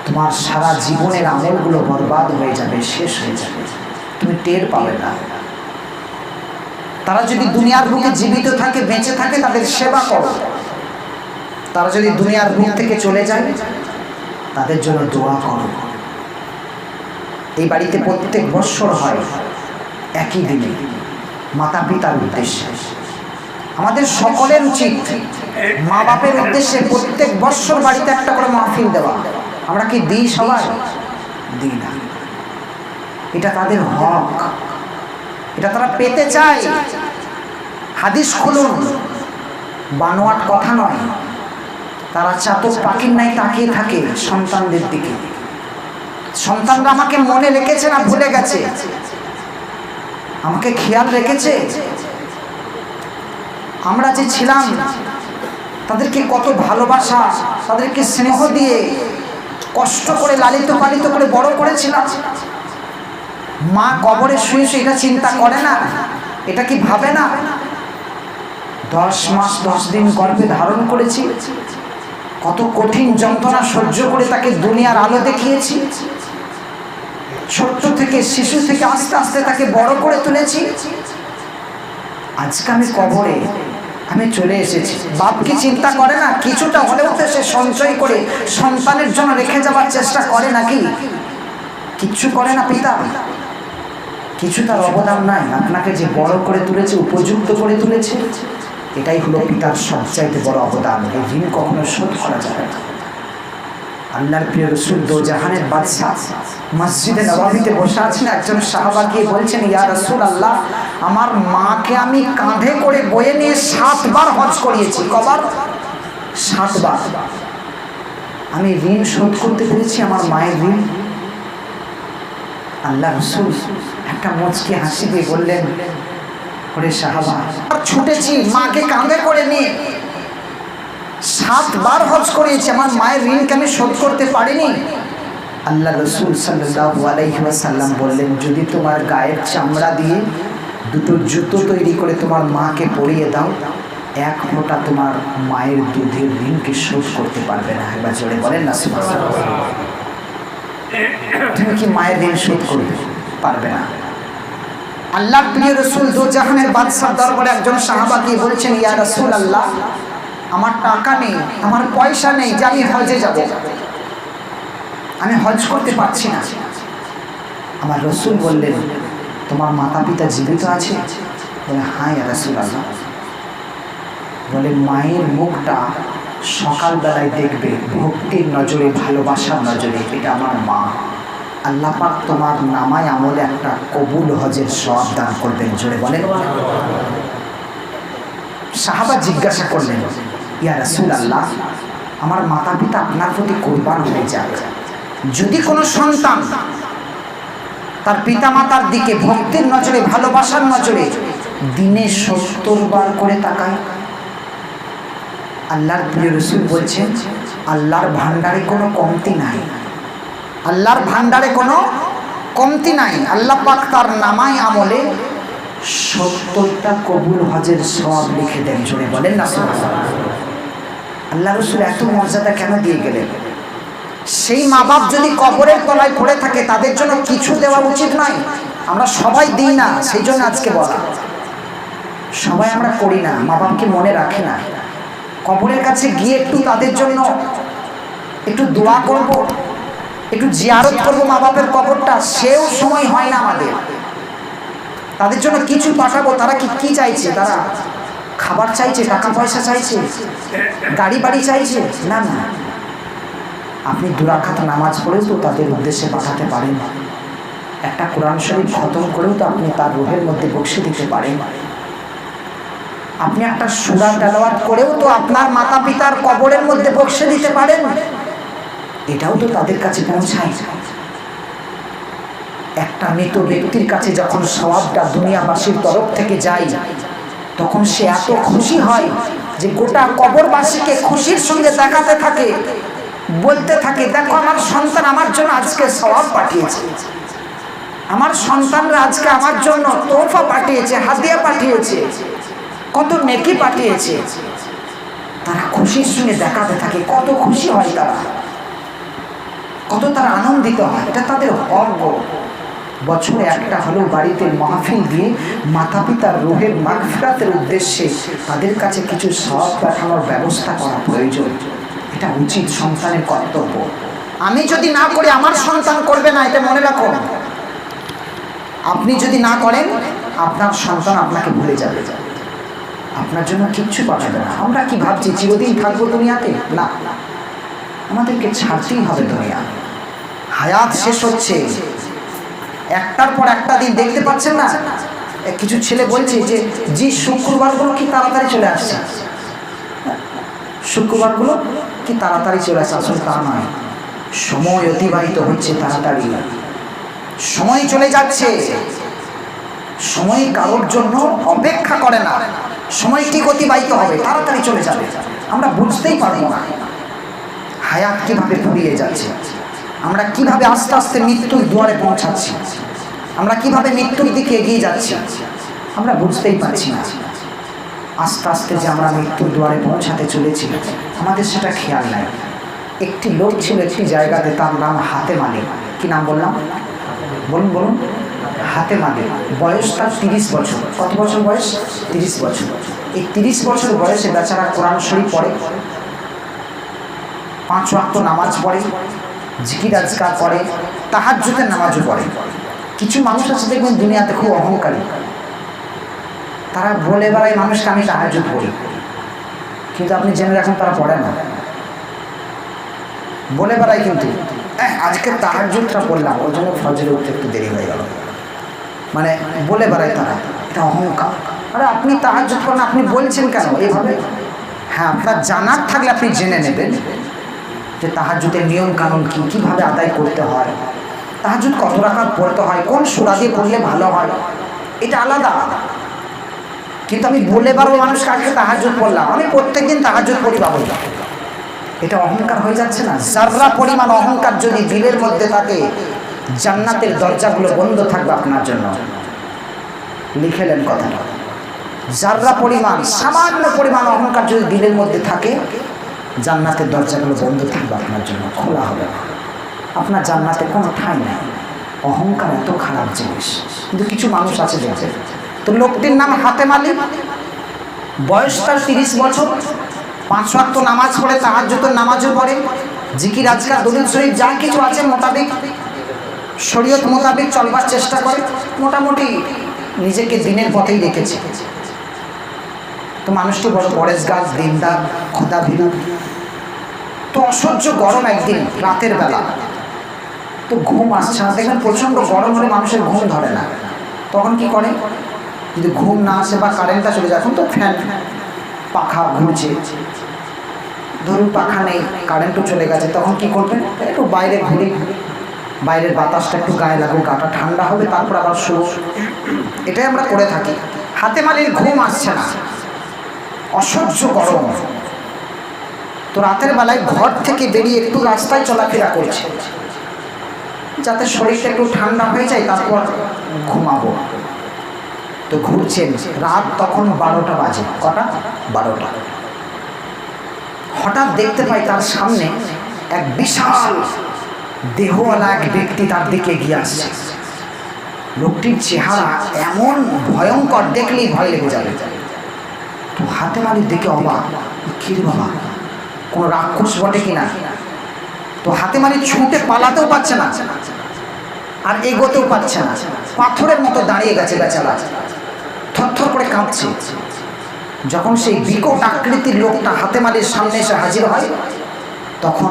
তোমার সারা জীবনের আমলগুলো বরবাদ হয়ে যাবে, শেষ হয়ে যাবে, তুমি টের পাবে না। তারা যদি দুনিয়ার বুকে জীবিত থাকে, বেঁচে থাকে, তাদের সেবা করো। তারা যদি দুনিয়ার বুক থেকে চলে যায়, তাদের জন্য দোয়া করো। এই বাড়িতে প্রত্যেক বৎসর হয় একই দিনে মাতা পিতার উদ্দেশ্যে। আমাদের সকলের উচিত মা বাপের উদ্দেশ্যে প্রত্যেক বৎসর বাড়িতে একটা করে মাহফিল দেওয়া। আমরা কি দিই? সবাই দিই না। এটা তাদের হক, এটা তারা পেতে চায়। হাদিস খুলুন, বানোয়াট কথা নয়। তারা চাতক পাখির নাই তাকিয়ে থাকে সন্তানদের দিকে। সন্তানরা আমাকে মনে রেখেছে না ভুলে গেছে? আমাকে খেয়াল রেখেছে? আমরা যে ছিলাম তাদেরকে কত ভালোবাসা, তাদেরকে স্নেহ দিয়ে কষ্ট করে লালিত পালিত করে বড় করেছিলাম। মা কবরে শুয়ে শুয়ে এটা চিন্তা করে না? এটা কি ভাবে না? 10 মাস 10 দিন গর্ভে ধারণ করেছি, কত কঠিন যন্ত্রণা সহ্য করে তাকে দুনিয়ার আলো দেখিয়েছি। ছোট্ট থেকে, শিশু থেকে আস্তে আস্তে তাকে বড় করে তুলেছি। আজকে আমি কবরে আমি চলে এসেছি। বাপ কি চিন্তা করে না? কিছুটা হলেও তো সে সঞ্চয় করে সন্তানের জন্য রেখে যাওয়ার চেষ্টা করে নাকি? কিচ্ছু করে না পিতা? কিছু তার অবদান নাই? আপনাকে যে বড় করে তুলেছে, উপযুক্ত করে তুলেছে, এটাই হলো পিতার সবচাইতে বড় অবদান। এই ঋণ কখনো শোধ করা যাবে না। আল্লাহর প্রিয় রাসূল দোজাহানের বাদশা মসজিদে নববীতে বসে আছেন। একজন সাহাবা গিয়ে বলছেন, ইয়া রাসূলুল্লাহ, আমার মাকে আমি কাঁধে করে বয়ে নিয়ে 7 বার হজ করিয়েছি। কবার? 7 বার। আমি ঋণ শোধ করতে পেরেছি, আমার মায়ের ঋণ। আল্লাহ রাসূল একটা মুচকি হাসি দিয়ে বললেন, ওরে সাহাবা, ছুটেছি মাকে কাঁধে করে নিয়ে 7 বার হজ করিয়েছি, আমার মায়ের ঋণকে আমি শোধ করতে পারিনি। আল্লাহ রাসূল সাল্লাল্লাহু আলাইহি ওয়াসাল্লাম বললেন, যদি তোমার গায়ের চামড়া দিয়ে 2টো জুতো তৈরি করে তোমার মাকে পরিয়ে দাও, 1 ফোঁটা তোমার মায়ের দুধের ঋণকে শোধ করতে পারবে না। একবার জোরে বলেন না সুবহানাল্লাহ। তুমি কি মায়ের ঋণ শোধ করবে? পারবে না। আল্লাহর প্রিয় রাসূল দোজাহানের বাদশার দরবারে একজন সাহাবা গিয়ে বলছেন, ইয়া রাসূলুল্লাহ, আমার টাকা নেই, আমার পয়সা নেই যে আমি হজে যাব, আমি হজ করতে পারছি না। আমার রাসূল বললেন, তোমার মাতা পিতা জীবিত আছে? বলে, হ্যাঁ ইয়া রাসূলুল্লাহ। বলে, মায়ের মুখটা সকালবেলায় দেখবে ভক্তির নজরে, ভালোবাসার নজরে, এটা আমার মা। আল্লাহ পাক তোমার নামায় আমলে একটা কবুল হজের সওয়াব দান করবেন। জোরে বলেন। সাহাবা জিজ্ঞাসা করলেন, ইয়া রাসূলুল্লাহ, আমার মাতা পিতা আপনার প্রতি কুরবান হয়ে যাক, যদি কোনো সন্তান তার পিতা মাতার দিকে ভক্তির নজরে, ভালোবাসার নজরে দিনে 70 বার করে তাকায়, আল্লাহর প্রিয় রাসূল বলছেন, আল্লাহর ভান্ডারে কোনো কমতি নাই, আল্লাহর ভান্ডারে কোনো কমতি নাই। আল্লাহ পাক তার নামায় আমলে 70টা কবুল হজের সওয়াব লিখে দেন। জোরে বলেন না সুবহানাল্লাহ। আল্লাহ রাসূল এত মর্যাদা কেন দিয়ে গেলেন? সেই মা বাপ যদি কবরের তলায় পড়ে থাকে, তাদের জন্য কিছু দেওয়া উচিত নয়? আমরা সবাই দিই না, সেই জন্য আজকে বলা। সবাই আমরা করি না, মা বাপকে মনে রাখি না। কবরের কাছে গিয়ে একটু তাদের জন্য একটু দোয়া করব, একটু জিয়ারত করবো মা বাপের কবরটা, সেও সময় হয় না আমাদের। তাদের জন্য কিছু পাঠাবো, তারা কি চাইছে? তারা খাবার চাইছে, টাকা পয়সা চাইছে, গাড়ি বাড়ি চাইছে? না না, আপনি 2 রাকাত নামাজ পড়েও তো তাদের উদ্দেশ্যে পাঠাতে পারেন। একটা কোরআন শরীফ খতম করেও তো আপনি তার রুহের মধ্যে বক্সে দিতে পারেন। আপনি একটা সূরা তেলাওয়াত করেও তো আপনার মাতা পিতার কবরের মধ্যে বক্সে দিতে পারেন। এটাও তো তাদের কাছে পৌঁছায়। একটা মৃত ব্যক্তির কাছে যখন সওয়াবটা দুনিয়াবাসীর তরফ থেকে যায়, তখন সে এত খুশি হয় যে গোটা কবরবাসীকে খুশির সঙ্গে দেখাতে থাকে, বলতে থাকে, দেখো আমার সন্তান আমার জন্য আজকে সওয়াব পাঠিয়েছে, আমার সন্তানরা আজকে আমার জন্য তোহফা পাঠিয়েছে, হাদিয়া পাঠিয়েছে, কত নেকি পাঠিয়েছে। তারা খুশির সঙ্গে দেখাতে থাকে, কত খুশি হয় তারা, কত তারা আনন্দিত হয়। এটা তাদের গর্ব। বছরে একটা হলেও বাড়িতে মাহফিল দিয়ে মাতা পিতার রুহের মাগফিরাতের উদ্দেশ্যে তাদের কাছে কিছু সওয়াব পাঠানোর ব্যবস্থা করা প্রয়োজন। এটা উচিত, সন্তানের কর্তব্য। আমি যদি না করি আমার সন্তান করবে না, এটা মনে রাখুন। আপনি যদি না করেন আপনার সন্তান আপনাকে ভুলে যাবে, আপনার জন্য কিচ্ছু পাঠাবে না। আমরা কি ভাবছি চিরদিন থাকবো দুনিয়াতে? না, আমাদেরকে ছাড়তেই হবে দুনিয়া। হায়াত শেষ হচ্ছে, একটার পর একটা দিন দেখতে পাচ্ছেন না? কিছু ছেলে বলছে যে জি শুক্রবারগুলো কি তাড়াতাড়ি চলে আসছে, শুক্রবারগুলো কি তাড়াতাড়ি চলে আসছে। আসলে তা নয়, সময় অতিবাহিত হচ্ছে তাড়াতাড়ি, সময় চলে যাচ্ছে। সময় কারোর জন্য অপেক্ষা করে না, সময় ঠিক অতিবাহিত হবে, তাড়াতাড়ি চলে যাবে, আমরা বুঝতেই পারবো না হায়াত কিভাবে ফুরিয়ে যাচ্ছে, আমরা কিভাবে আস্তে আস্তে মৃত্যুর দুয়ারে পৌঁছাচ্ছি, আমরা কিভাবে মৃত্যুর দিকে এগিয়ে যাচ্ছি, আমরা বুঝতেই পারছি না। আস্তে আস্তে যে আমরা মৃত্যুর দুয়ারে পৌঁছাতে চলেছি, আমাদের সেটা খেয়াল নাই। একটি লোক ছিল একটি জায়গাতে, তার নাম হাতেম আলী। কি নাম বললাম? বলুন বলুন। হাতেম আলী। বয়স তার 30 বছর। কত বছর বয়স? 30 বছর। এই 30 বছর বয়সে বেচারা কোরআন শরীফ পড়ে, 5 ওয়াক্ত নামাজ পড়ে, জিকির আজকার করে, তাহাজ্জুদের নামাজও পড়ে। কিছু মানুষ আছে দেখবেন দুনিয়াতে খুব অহংকারী, তারা বলে বেড়ায় মানুষকে আমি তাহাজ্জুদ পড়ি, কিন্তু আপনি জেনে রাখুন তারা পড়ে না। বলে বেড়ায় কিন্তু আজকে তাহাজ্জুদটা পড়লাম, ওই জন্য ফজরে উঠতে একটু দেরি হয়ে গেল, মানে বলে বেড়ায় তারা। এটা অহংকার। আরে আপনি তাহাজ্জুদ করেন, আপনি বলছেন কেন এইভাবে? হ্যাঁ, আপনার জানার থাকলে আপনি জেনে নেবেন যে তাহাজ্জুদের নিয়ম কানুন কি, কিভাবে আদায় করতে হয়, তাহাজ্জুদ কত রাকাত পড়তে হয়, কোন সূরা দিয়ে পড়লে ভালো হয়, এটা আলাদা। কিন্তু আমি বলে পারবো মানুষকে আজকে তাহাজ্জুদ পড়লাম, আমি প্রত্যেকদিন তাহাজ্জুদ পড়ি বাবু, এটা অহংকার হয়ে যাচ্ছে না? যাররা পরিমাণ অহংকার যদি দিলের মধ্যে থাকে, জান্নাতের দরজাগুলো বন্ধ থাকবে আপনার জন্য। লিখেলেন কথাটা। যাররা পরিমাণ, সামান্য পরিমাণ অহংকার যদি দিলের মধ্যে থাকে, জান্নাতের দরজাগুলো বন্ধ থাকবে আপনার জন্য, খোলা হবে না। আপনার জান্নাতে কোনো ঠাঁই নেই। অহংকার এত খারাপ জিনিস, কিন্তু কিছু মানুষ আছে দেখবে। তো লোকটির নাম হাতেম আলী, বয়স তার 30 বছর, 5 ওয়াক্ত নামাজ পড়ে, তাহাজ্জুদের নামাজও পড়ে, জিকির আজকার দরুদ শরীফ যা কিছু আছে মোতাবেক, শরীয়ত মোতাবেক চলবার চেষ্টা করে, মোটামুটি নিজেকে দিনের পথেই রেখেছে। তো মানুষটি বড় পরেশগার, দিনদার, খোদা ভীরু। তো অসহ্য গরম একদিন রাতের বেলা, তো ঘুম আসছে না। দেখবেন প্রচণ্ড গরম হলে মানুষের ঘুম ধরে না, তখন কি করে? যদি ঘুম না আসে বা কারেন্টটা চলে যায়, এখন তো ফ্যান পাখা ঘুরছে, ধরুন পাখা নেই, কারেন্টও চলে গেছে, তখন কি করবেন? একটু বাইরে ঘুরে, বাইরের বাতাসটা একটু গায়ে লাগুক, গাটা ঠান্ডা হবে, তারপর আবার শুরু। এটাই আমরা করে থাকি। হাতেম আলীর ঘুম আসছে না, অসহ্য গরম। তো রাতের বেলায় ঘর থেকে বেরিয়ে একটু রাস্তায় চলাফেরা করছে, যাতে শরীরটা একটু ঠান্ডা হয়ে যায়, তারপর ঘুমাবো। তো ঘুরছেন, রাত তখন 12টা বাজে। কটা? 12টা। হঠাৎ দেখতে পাই তার সামনে এক বিশাল দেহওয়ালা এক ব্যক্তি তার দিকে এগিয়ে আসছে। লোকটির চেহারা এমন ভয়ঙ্কর, দেখলেই ভয় লেগে যাবে। তো হাতেম আলীর দিকে অবাক, কি রে বাবা, কোনো রাক্ষস বটে কিনা? তো তো হাতেমালি ছুটে পালাতেও পারছে না আর এগোতেও পারছে না, পাথরের মতো দাঁড়িয়ে গেছে বেচারা, থরথর করে কাঁপছে। যখন সেই বিকট আকৃতির লোকটা হাতেমালির সামনে এসে হাজির হয়, তখন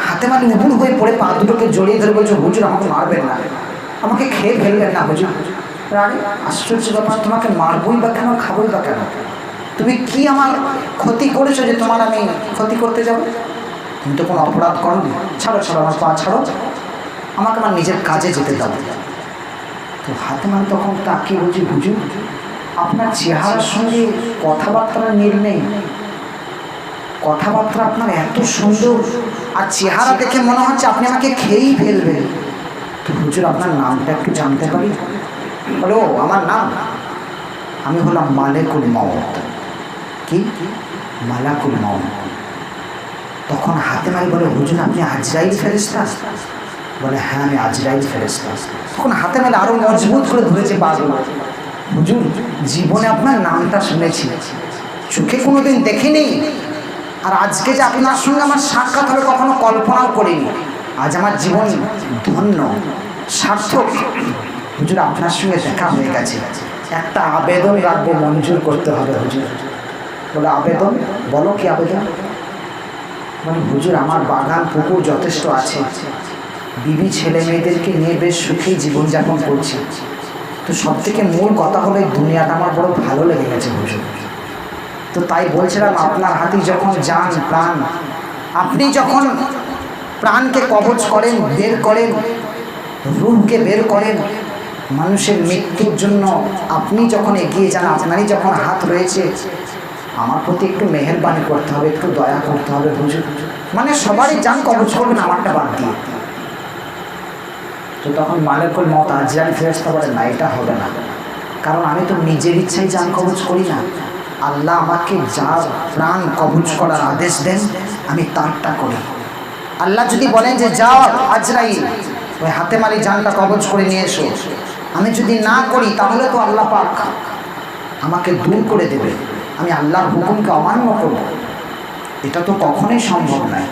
হাতেমালি উবুড় হয়ে পড়ে পা দুটোকে জড়িয়ে ধরে বলছে, হুজুর আমাকে মারবেন না, আমাকে খেয়ে ফেলবেন না হুজুর। আরে আশ্চর্য ব্যাপার, তোমাকে মারবই বা কেন, খাবই বা কেন? তুমি কি আমার ক্ষতি করেছো যে তোমার আমি ক্ষতি করতে যাবো? তুমি তো কোনো অপরাধ করোনি, ছাড়ো ছাড়ো আমার পা ছাড়ো, আমাকে আমার নিজের কাজে যেতে দাও। তো হাতেমালি তখন তাকিয়ে বলছি, হুজুর আপনার চেহারার সঙ্গে কথাবার্তার মিল নেই, কথাবার্তা আপনার এত সুন্দর আর চেহারা দেখে মনে হচ্ছে আপনি আমাকে খেয়েই ফেলবেন। তো হুজুর আপনার নামটা একটু জানতে পারি? বলো আমার নাম, আমি হলাম মালেকুল মওত। কি? মালাকুল মওত। তখন হাতেমালি বলে, হুজুর আপনি আজরাইল ফেরেশতা? বলে হ্যাঁ আমি আজরাইল ফেরেশতা। তখন হাতেমালি আরো মজবুত করে ধরেছে বাজনা, হুজুর জীবনে আপনার নামটা শুনেছি, চোখে কোনোদিন দেখিনি, আর আজকে যে আপনার সঙ্গে আমার সাক্ষাৎ হবে কখনো কল্পনাও করিনি। আজ আমার জীবন ধন্য, সার্থক। হুজুর আপনার সঙ্গে দেখা হয়ে গেছে, একটা আবেদন রাখবো, মঞ্জুর করতে হবে হুজুর। বলে আবেদন? বলো কি আবেদন? মানে হুজুর আমার বাগান পুকুর যথেষ্ট আছে, বিবি ছেলে মেয়েদেরকে নিয়ে বেশ সুখেই জীবনযাপন করছি, তো সব থেকে মূল কথা হলো এই দুনিয়াটা আমার বড় ভালো লেগে গেছে হুজুর। তো তাই বলছিলাম আপনার হাতে যখন যান প্রাণ, আপনি যখন প্রাণকে কবজ করেন, বের করেন, রূহকে বের করেন, মানুষের মৃত্যুর জন্য আপনি যখন এগিয়ে যান, আপনারই যখন হাত রয়েছে, আমার প্রতি একটু মেহেরবানি করতে হবে, একটু দয়া করতে হবে হুজুর। মানে সবারই যান কবজ করবেন, আমারটা বাদ দিয়ে। তো তখন মালেকুল মওত আজরাইল ফেরেশতা বলে, না এটা হবে না, কারণ আমি তো নিজের ইচ্ছাই জান কবজ করি না, আল্লাহ আমাকে যার প্রাণ কবজ করার আদেশ দেন আমি তারটা করি। আল্লাহ যদি বলেন যে যাও আজরাইল ওই হাতেমালি জানটা কবজ করে নিয়ে এসো, আমি যদি না করি তাহলে তো আল্লাহ পাক আমাকে দূর করে দেবে, আমি আল্লাহর হুকুমকে অমান্য করব, এটা তো কখনোই সম্ভব নয়।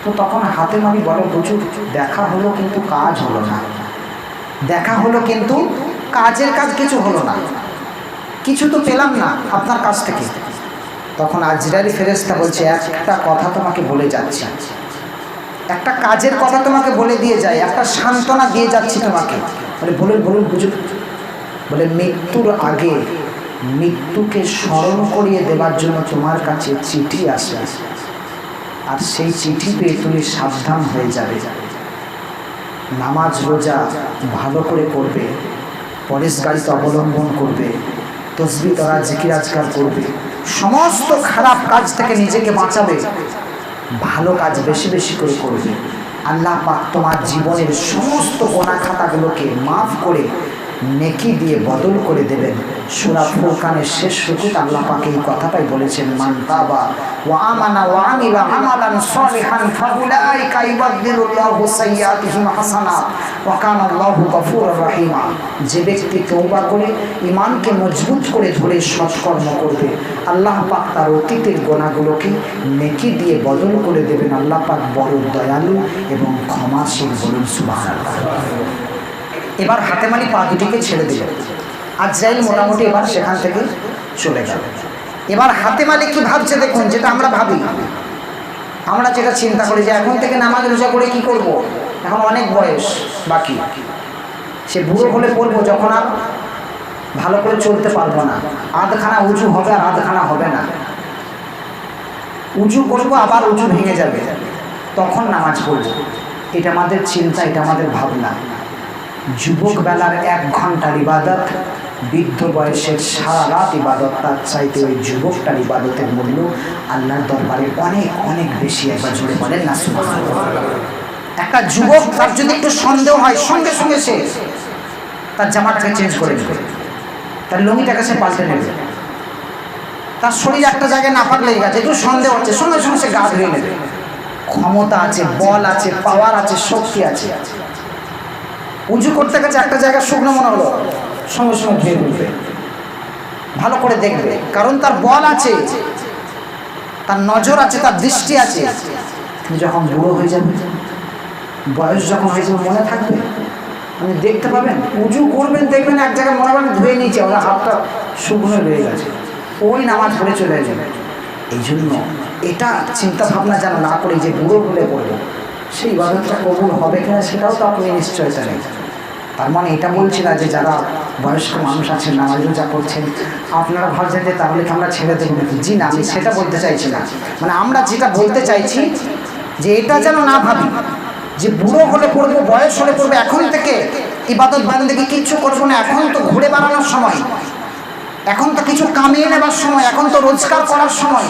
তো তখন হাতেমালি বলে, হুজুর দেখা হলো কিন্তু কাজ হলো না, দেখা হলো কিন্তু কাজের কাজ কিছু হলো না, কিছু তো পেলাম না আপনার কাছ থেকে। তখন আজরাইল ফেরেশতা বলছে, একটা কথা তোমাকে বলে যাচ্ছি, একটা কাজের কথা তোমাকে বলে দিয়ে যাই, একটা সান্ত্বনা দিয়ে যাচ্ছি তোমাকে। বলে বলুন বলুন হুজুর। বলে মৃত্যুর আগে মৃত্যুকে স্মরণ করিয়ে দেওয়ার জন্য তোমার কাছে চিঠি আসে, আর সেই চিঠি পেয়ে তুমি সাবধান হয়ে যাবে, নামাজ রোজা ভালো করে করবে, পরেশগারিতা অবলম্বন করবে, তসবিহ তরা জিকির আজকার করবে, সমস্ত খারাপ কাজ থেকে নিজেকে বাঁচাবে, ভালো কাজ বেশি বেশি করে করবে। আল্লাহ পাক তোমার জীবনের সমস্ত গোনা খাতাগুলোকে মাফ করে নেকি দিয়ে বদল করে দেবেন। সূরা ফুরকানের শেষ রুকুতে আল্লাহ পাক এই কথাটাই বলেছেন, মান তাবা ওয়া আমানা ওয়া আমিলা আমালান সালিহান ফাউলাইকা ইউবাদদিলুল্লাহু সাইয়্যাতিহিম হাসানাত ওয়া কানা আল্লাহু গফুরুর রহিমা। যে ব্যক্তি তওবা করে ঈমানকে মজবুত করে ধরে সৎকর্ম করবে, আল্লাহ পাক তার অতীতের গুনাহগুলোকে নেকি দিয়ে বদল করে দেবেন। আল্লাহ পাক বড় দয়ালু এবং ক্ষমাশীল, বলুন সুবহানাল্লাহ। এবার হাতেমালি পা দুটিকে ছেড়ে দিল, আজরাইল মোটামুটি এবার সেখান থেকে চলে গেল। এবার হাতেমালি কি ভাবছে দেখুন, যেটা আমরা ভাবি, আমরা যেটা চিন্তা করি যে এখন থেকে নামাজ রোজা করে কি করব, এখন অনেক বয়স বাকি, সে বুড়ো হলে পড়বো যখন আর ভালো করে চলতে পারবো না, আধখানা উঁচু হবে আর আধখানা হবে না, উঁচু করবো আবার উঁচু ভেঙে যাবে, তখন নামাজ পড়বো। এটা আমাদের চিন্তা, এটা আমাদের ভাবনা। যুবক বেলার 1 ঘন্টার ইবাদত, বৃদ্ধ বয়সের সারা রাত ইবাদত, তার চাইতে ওই যুবকটার ইবাদতের মূল্য আল্লাহর দরবারে অনেক অনেক বেশি। একবার জুড়ে বলেন না সুবহানাল্লাহ। একটা যুবক, তার যদি একটু সন্দেহ হয়, সঙ্গে সঙ্গে সে তার জামাটাকে চেঞ্জ করে নেবে, তার লুঙ্গিটাকে সে পাল্টে নেবে, তার শরীরে একটা জায়গায় নাপাক লেগে গেছে, একটু সন্দেহ হচ্ছে, সঙ্গে সঙ্গে সে গা ধুয়ে নেবে। ক্ষমতা আছে, বল আছে, পাওয়ার আছে, শক্তি আছে। উঁচু করতে গেছে, একটা জায়গা শুকনো মনে হলো, সঙ্গে সঙ্গে ধুয়ে ফেলবে, ভালো করে দেখবে, কারণ তার বল আছে, তার নজর আছে, তার দৃষ্টি আছে। তুমি যখন বুড়ো হয়ে যাবে বয়স যখন হয়েছে মনে থাকবে? আপনি দেখতে পাবেন, উজু করবেন, দেখবেন এক জায়গায় মনে করেন ধুয়ে নিয়েছে, ওরা হাতটা শুকনো রয়ে গেছে, ওই নামাজ পড়ে চলে যাবে। এই জন্য এটা চিন্তা ভাবনা যেন না করে যে বুড়ো হলে পড়বো, সেই ইবাদতটা কবুল হবে কিনা সেটাও তো আপনি নিশ্চয়তা নেই। তার মানে এটা বলছি না যে যারা বয়স্ক মানুষ আছেন নামাজ রোজা করছেন আপনারা ভাবছেন যে তাহলে কি আমরা ছেড়ে দেবো নাকি। জি না, আমি সেটা বলতে চাইছি না। মানে আমরা যেটা বলতে চাইছি যে এটা যেন না ভাবি যে বুড়ো হলে পড়বো, বয়স হলে পড়বো, এখন থেকে ইবাদত বান্দেগি কিচ্ছু করবো না, এখন তো ঘুরে বেড়ানোর সময়, এখন তো কিছু কামিয়ে নেবার সময়, এখন তো রোজগার করার সময়,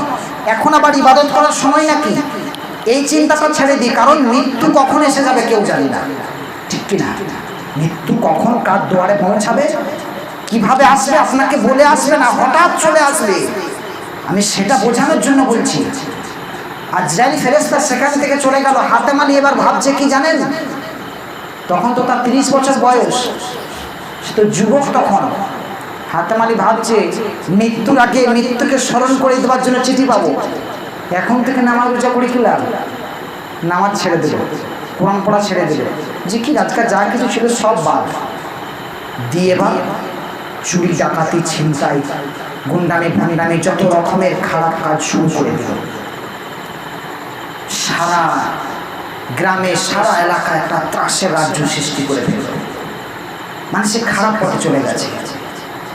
এখন আবার ইবাদত করার সময় নাকি। এই চিন্তাটা ছেড়ে দিই, কারণ মৃত্যু কখন এসে যাবে কেউ জানি না, ঠিক কিনা? মৃত্যু কখন কার দুয়ারে পৌঁছাবে, কিভাবে আসবে আপনাকে বলে আসবে না, হঠাৎ চলে আসবে। আমি সেটা বোঝানোর জন্য বলছি। আজরাইল ফেরেশতা সেখান থেকে চলে গেল। হাতেম আলী এবার ভাবছে কি জানেন, তখন তো তার 30 বছর বয়স, সে তো যুবক তখন। হাতেম আলী ভাবছে মৃত্যুর আগে মৃত্যুকে স্মরণ করে দেওয়ার জন্য চিঠি পাবো, এখন থেকে নামাজ রোজা করে কি লাভ? নামাজ ছেড়ে দেবে, কোরআন পড়া ছেড়ে দেবে, যে কি আজকাল যা কিছু ছিল সব বাদ দিয়ে এবার চুরি ডাকাতি ছিনতাই গুন্ডামি ভান্ডামি যত রকমের খারাপ কাজ শুরু করে দিল। সারা গ্রামে সারা এলাকায় একটা ত্রাসের রাজ্য সৃষ্টি করে ফেলল। মানুষের খারাপ পথে চলে গেছে,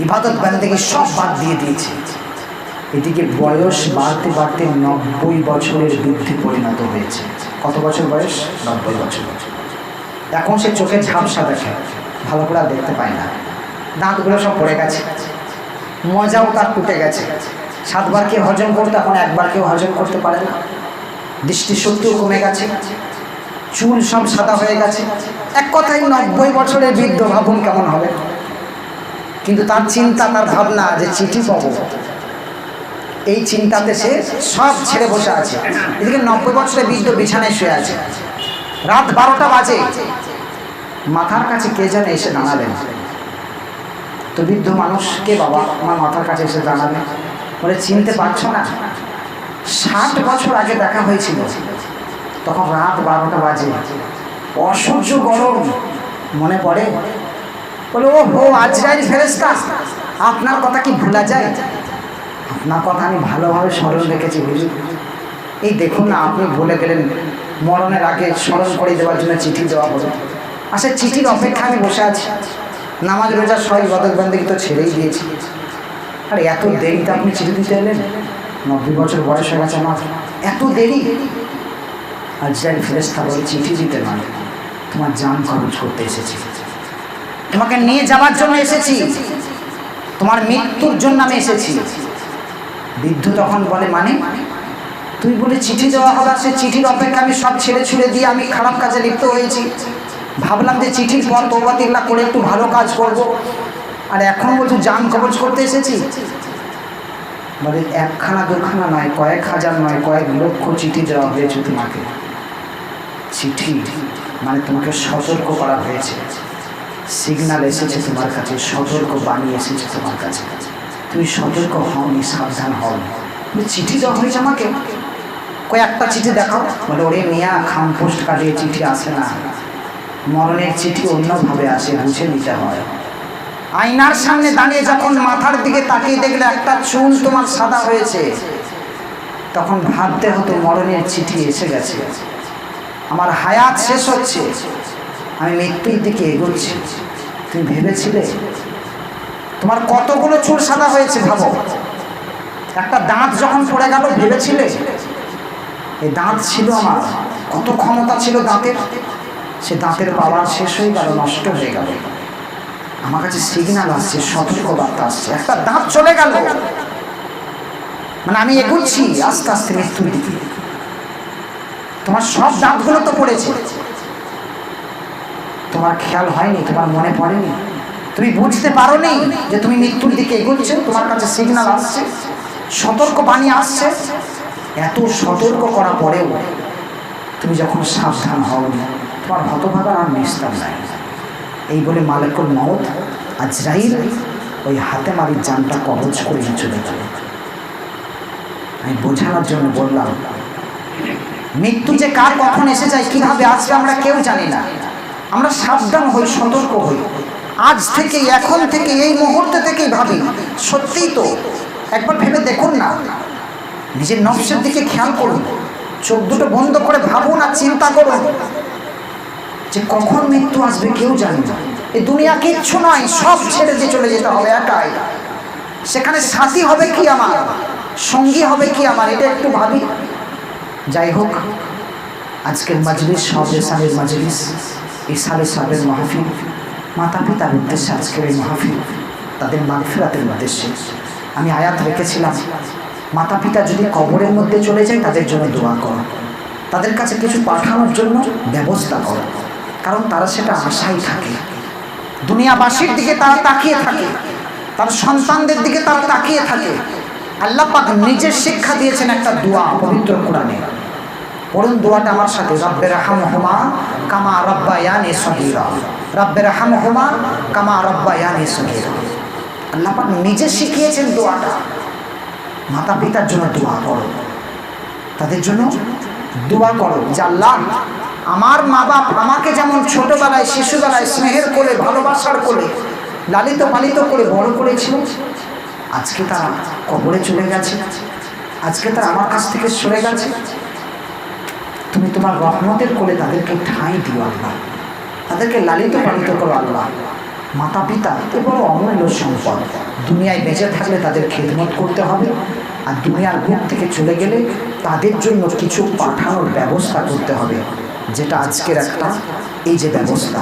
ইবাদত বান্দেগি সব বাদ দিয়ে দিয়েছে। এদিকে বয়স বাড়তে বাড়তে 90 বছরের বৃদ্ধি পরিণত হয়েছে। কত বছর বয়স? 90 বছর। এখন সে চোখের ঝাপসা দেখে, ভালো করে দেখতে পায় না, দাঁতগুলো সব পড়ে গেছে, মজাও তার টুটে গেছে। 7 বার কেউ হজম করতে, এখন 1 বার কেউ হজম করতে পারে না। দৃষ্টিশক্তিও কমে গেছে, চুল সব সাদা হয়ে গেছে। এক কথায় 90 বছরের বৃদ্ধ, ভাবুন কেমন হবে। কিন্তু তার চিন্তা, তার ভাবনা যে চিঠি পাবো, এই চিন্তাতে সে সব ছেড়ে বসে আছে। এদিকে 90 বছরের বৃদ্ধ বিছানায় শুয়ে আছে। রাত 12টা বাজে, মাথার কাছে কে যেন এসে দাঁড়ালেন। তো বৃদ্ধ মানুষ, কে বাবা আমার মাথার কাছে এসে দাঁড়াবে? বলে চিনতে পারছো না? 60 বছর আগে দেখা হয়েছিল, তখন রাত 12টা বাজে, অসহ্য গরম, মনে পড়ে? বলে ও হো আজরাইল ফেরেশতা, আপনার কথা কি ভোলা যায়? আপনার কথা আমি ভালোভাবে স্মরণ রেখেছি হুজুর। এই দেখুন না, আপনি ভুলে গেলেন, মরণের আগে স্মরণ করে দেওয়ার জন্য চিঠি দেওয়া হলো। আচ্ছা, চিঠির অপেক্ষা আমি বসে আছি, নামাজ রোজা সব ইবাদত বান্দেগি তো ছেড়েই দিয়েছি, আর এত দেরিতে আপনি চিঠি দিতে এলেন? 90 বছর বয়স হয়ে গেছে আমার, এত দেরি? আজরাইল ফেরেশতা বলে চিঠি দিতে নয়, তোমার জান কবজ করতে এসেছি, তোমাকে নিয়ে যাওয়ার জন্য এসেছি, তোমার মৃত্যুর জন্য আমি এসেছি। বৃদ্ধ তখন বলে মানে? তুই বলে চিঠি দেওয়া হবে, সে চিঠির অপেক্ষা আমি সব ছেড়ে ছুড়ে দিয়ে আমি খারাপ কাজে লিপ্ত হয়েছি, ভাবলাম যে চিঠির পর তওবা তিল্লাহ করে একটু ভালো কাজ করব, আর এখন বলছো জান কবজ করতে এসেছি। বলে 1খানা 2খানা নয়, কয়েক হাজার নয়, কয়েক লক্ষ চিঠি দেওয়া হয়েছে তোমাকে। চিঠি মানে তোমাকে সতর্ক করা হয়েছে, সিগন্যাল এসেছে তোমার কাছে, সতর্ক বাণী এসেছে তোমার কাছে, তুমি সতর্ক হওনি, সাবধান হও। চিঠি দেওয়া হয়েছে আমাকে, কয়েকটা চিঠি দেখাও। বলে ওরে মিয়া, খাম পোস্ট কাটিয়ে চিঠি আসে না, মরণের চিঠি অন্যভাবে আসে, বুঝে নিতে হয়। আয়নার সামনে দাঁড়িয়ে যখন মাথার দিকে তাকিয়ে দেখলে একটা চুল তোমার সাদা হয়েছে, তখন ভাবতে হতো মরণের চিঠি এসে গেছে, আমার হায়াত শেষ হচ্ছে, আমি মৃত্যুর দিকে এগোচ্ছি। তুমি ভেবেছিলে তোমার কতগুলো চুল সাদা হয়েছে? ভাবো, একটা দাঁত যখন পড়ে গেল, ভেবেছিলে এই দাঁত ছিল আমার, কত ক্ষমতা ছিল দাঁতের, সে দাঁতের পাওয়ার শেষ হয়ে গেল, নষ্ট হয়ে গেল। আমার কাছে সিগন্যাল আসছে, সতর্ক বার্তা আসছে, একটা দাঁত চলে গেল, মানে আমি এগোচ্ছি আস্তে আস্তে মৃত্যুর দিকে। তোমার সব দাঁতগুলো তো পড়েছে, তোমার খেয়াল হয়নি, তোমার মনে পড়েনি, তুমি বুঝতে পারোনি যে তুমি মৃত্যুর দিকে এগোচ্ছো, তোমার কাছে সিগন্যাল আসছে, সতর্ক বাণী আসছে। এত সতর্ক করা পরেও তুমি যখন সাবধান হও, তোমার হতভাগার আর নিস্তার নাই। এই বলে মালিকুল মউত আজরাইল ওই হাতেম আলীর জানটা কবজ করে চলে গেল। আমি বোঝানোর জন্য বললাম, মৃত্যু যে কার কখন এসে যায় কিভাবে আসবে আমরা কেউ জানি না। আমরা সাবধান হই, সতর্ক হই, আজ থেকে, এখন থেকে, এই মুহূর্তে থেকেই ভাবি। সত্যিই তো, একবার ভেবে দেখুন না, নিজের নফসের দিকে খেয়াল করুন, চোখ দুটো বন্ধ করে ভাবুন আর চিন্তা করুন যে কখন মৃত্যু আসবে কেউ জানে না। এই দুনিয়া কিচ্ছু নয়, সব ছেড়ে দিয়ে চলে যেতে হবে একাই। সেখানে সাথী হবে কি আমার, সঙ্গী হবে কি আমার, এটা একটু ভাবি। যাই হোক, আজকের মজলিস সবে সালের মজলিস, এই সালে সাবের মাহফিল, মাতা পিতার উদ্দেশ্যে আজকের এই মাহফিল, তাদের মাগফিরাতের উদ্দেশ্যে। আমি আয়াত রেখেছিলাম, মাতা পিতা যদি কবরের মধ্যে চলে যায় তাদের জন্য দোয়া করো, তাদের কাছে কিছু পাঠানোর জন্য ব্যবস্থা করো, কারণ তারা সেটা আশাই থাকে। দুনিয়াবাসীর দিকে তারা তাকিয়ে থাকে, তার সন্তানদের দিকে তারা তাকিয়ে থাকে। আল্লাহ পাক নিজের শিক্ষা দিয়েছেন একটা দোয়া পবিত্র কোরআনে। পড়ুন দোয়াটা আমার সাথে, রব্বের হামহুমা কামা রব্বায়ানি সগীরা, রব্বের হামহুমা কামা রব্বায়ানি সগীরা। আল্লাহ পাক নিজে শিখিয়েছেন দোয়াটা। মাতা পিতার জন্য দোয়া করো, তাদের জন্য দোয়া করো যে আল্লাহ, আমার মা বাপ আমাকে যেমন ছোটবেলায়, শিশুবেলায় স্নেহের কোলে, ভালোবাসার কোলে লালিত পালিত করে বড় করেছিল, আজকে তারা কবরে চলে গেছে, আজকে তারা আমার কাছ থেকে সরে গেছে, তুমি তোমার রহমতের কোলে তাদেরকে ঠাঁই দিও আল্লাহ, তাদেরকে লালিত পালিত করো আল্লাহ। মাতা পিতা এ বড় অমূল্য সম্পদ। দুনিয়ায় বেঁচে থাকলে তাদের খেদমত করতে হবে, আর দুনিয়ার বুক থেকে চলে গেলে তাদের জন্য কিছু পাঠানোর ব্যবস্থা করতে হবে, যেটা আজকের একটা এই যে ব্যবস্থা।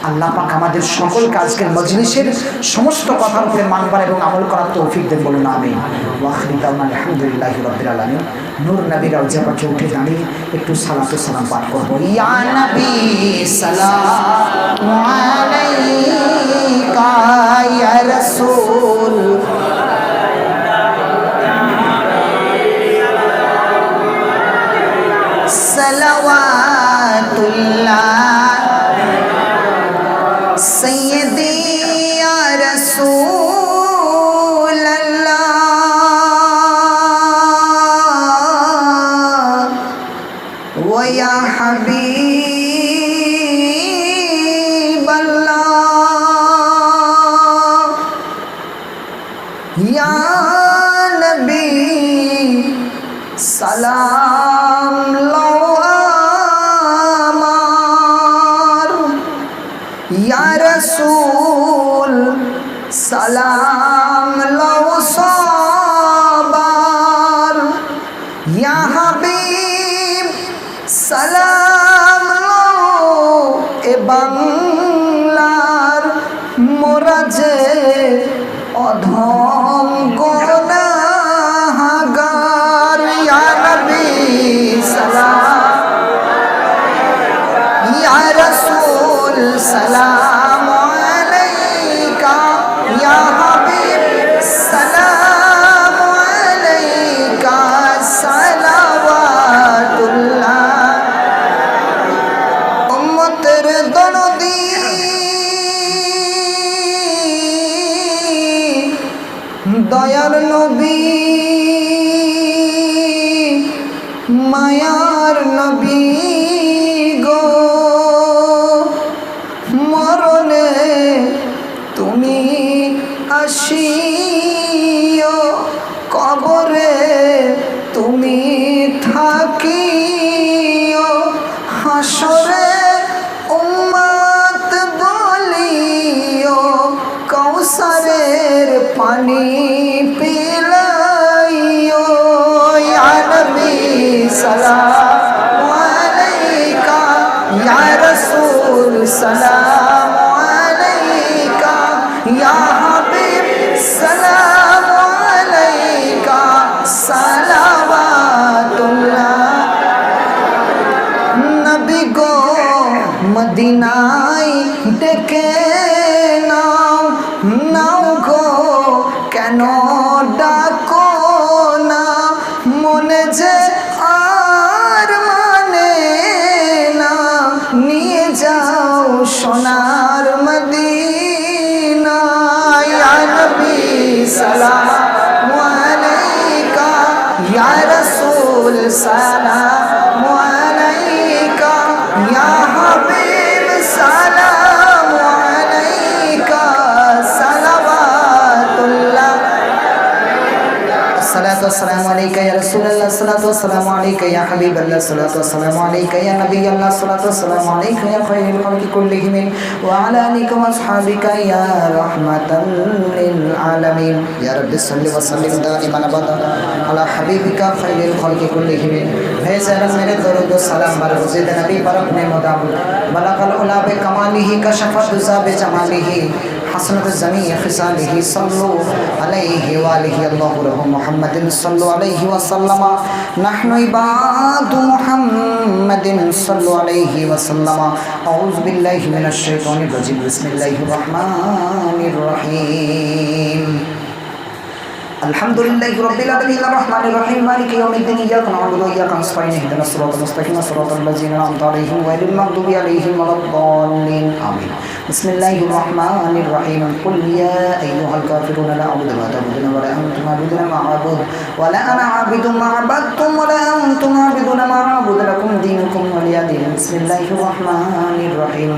আল্লাহ পাক আমাদের সকলকে আজকের মজলিসের সমস্ত কথার উপরে মানবার এবং আমল করার তৌফিক দেন, বলুন আমিন। ওয়া আখিরু দাওয়ানা আলহামদুলিল্লাহি রাব্বিল আলামিন। নূর নবীর রওজা পাকে উঠে দাঁড়িয়ে একটু সালাতু সালাম পাঠ করব। ইয়া নবী সালামু আলাইকা, ইয়া রাসূল সালাওয়াতুল্লাহ সৈয়দি ইয়া রাসূল আল্লাহ ওয়া ইয়া হাবিব আল্লাহ, ইয়া নবী সালাম লও আমার, ইয়া রাসূল সালাম লও সবার, ইয়া হাবিব সালাম লও এ বাংলার মোরা যে অধম গুনাহগার, ইয়া নবী সালাম, ইয়া রাসূল সালাম আলাইকা, ইয়া হাবিব সালাম আলাইকা, সালাওয়াতুল্লাহ। উম্মতের দরদি দয়ার নবী, মায়ার নবী গো, মরণে তুমি আসিও, কবরে তুমি থাকিও, হাসরে উম্মত বলিও, কৌসারের পানি পিলাইও, ইয়া নবী সালাম আলাইকা, ইয়া রাসূল সালাম আলাইকা, ইয়া হাবিব সালাম আলাইকা, সালাওয়াতুল্লাহ। নবী গো মদিনায় ডেকে নাও, নাও গো কেন ডাকো না, মনে যে আর মানে না, নিয়ে যাও সোনার মদিনা, والسلام عليك يا رسول الله الصلاة والسلام عليك يا حبيب الله الصلاة والسلام عليك يا نبي الله الصلاة والسلام عليك يا خير الخلق كلهم وعلى آلك وأصحابك يا رحمة للعالمين يا رب صل وسلم دائما أبدا على حبيبك خير الخلق كلهم فيزال من الدرود والسلام على رسول نبي برك مدام بلغ العلا بكماله كشف الدجى بجماله حسنة الجميع خصاله صلوا عليه وآله الله رب محمد صلوا عليه وسلم نحن عباد محمد صلوا عليه وسلم أعوذ بالله من الشيطان الرجيم بسم الله الرحمن الرحيم الحمد لله رب العالمين الرحمن الرحيم مالك يوم الدين إياك نعبد وإياك نستعين اهدنا الصراط المستقيم صراط الذين أنعمت عليهم غير المغضوب عليهم ولا الضالين آمين بسم الله الرحمن الرحيم قل يا أيها الكافرون لا أعبد ما تعبدون ولا أنتم عابدون ما أعبد ولا أنا عابد ما عبدتم ولا أنتم عابدون ما أعبد لكم دينكم ولي دين بسم الله الرحمن الرحيم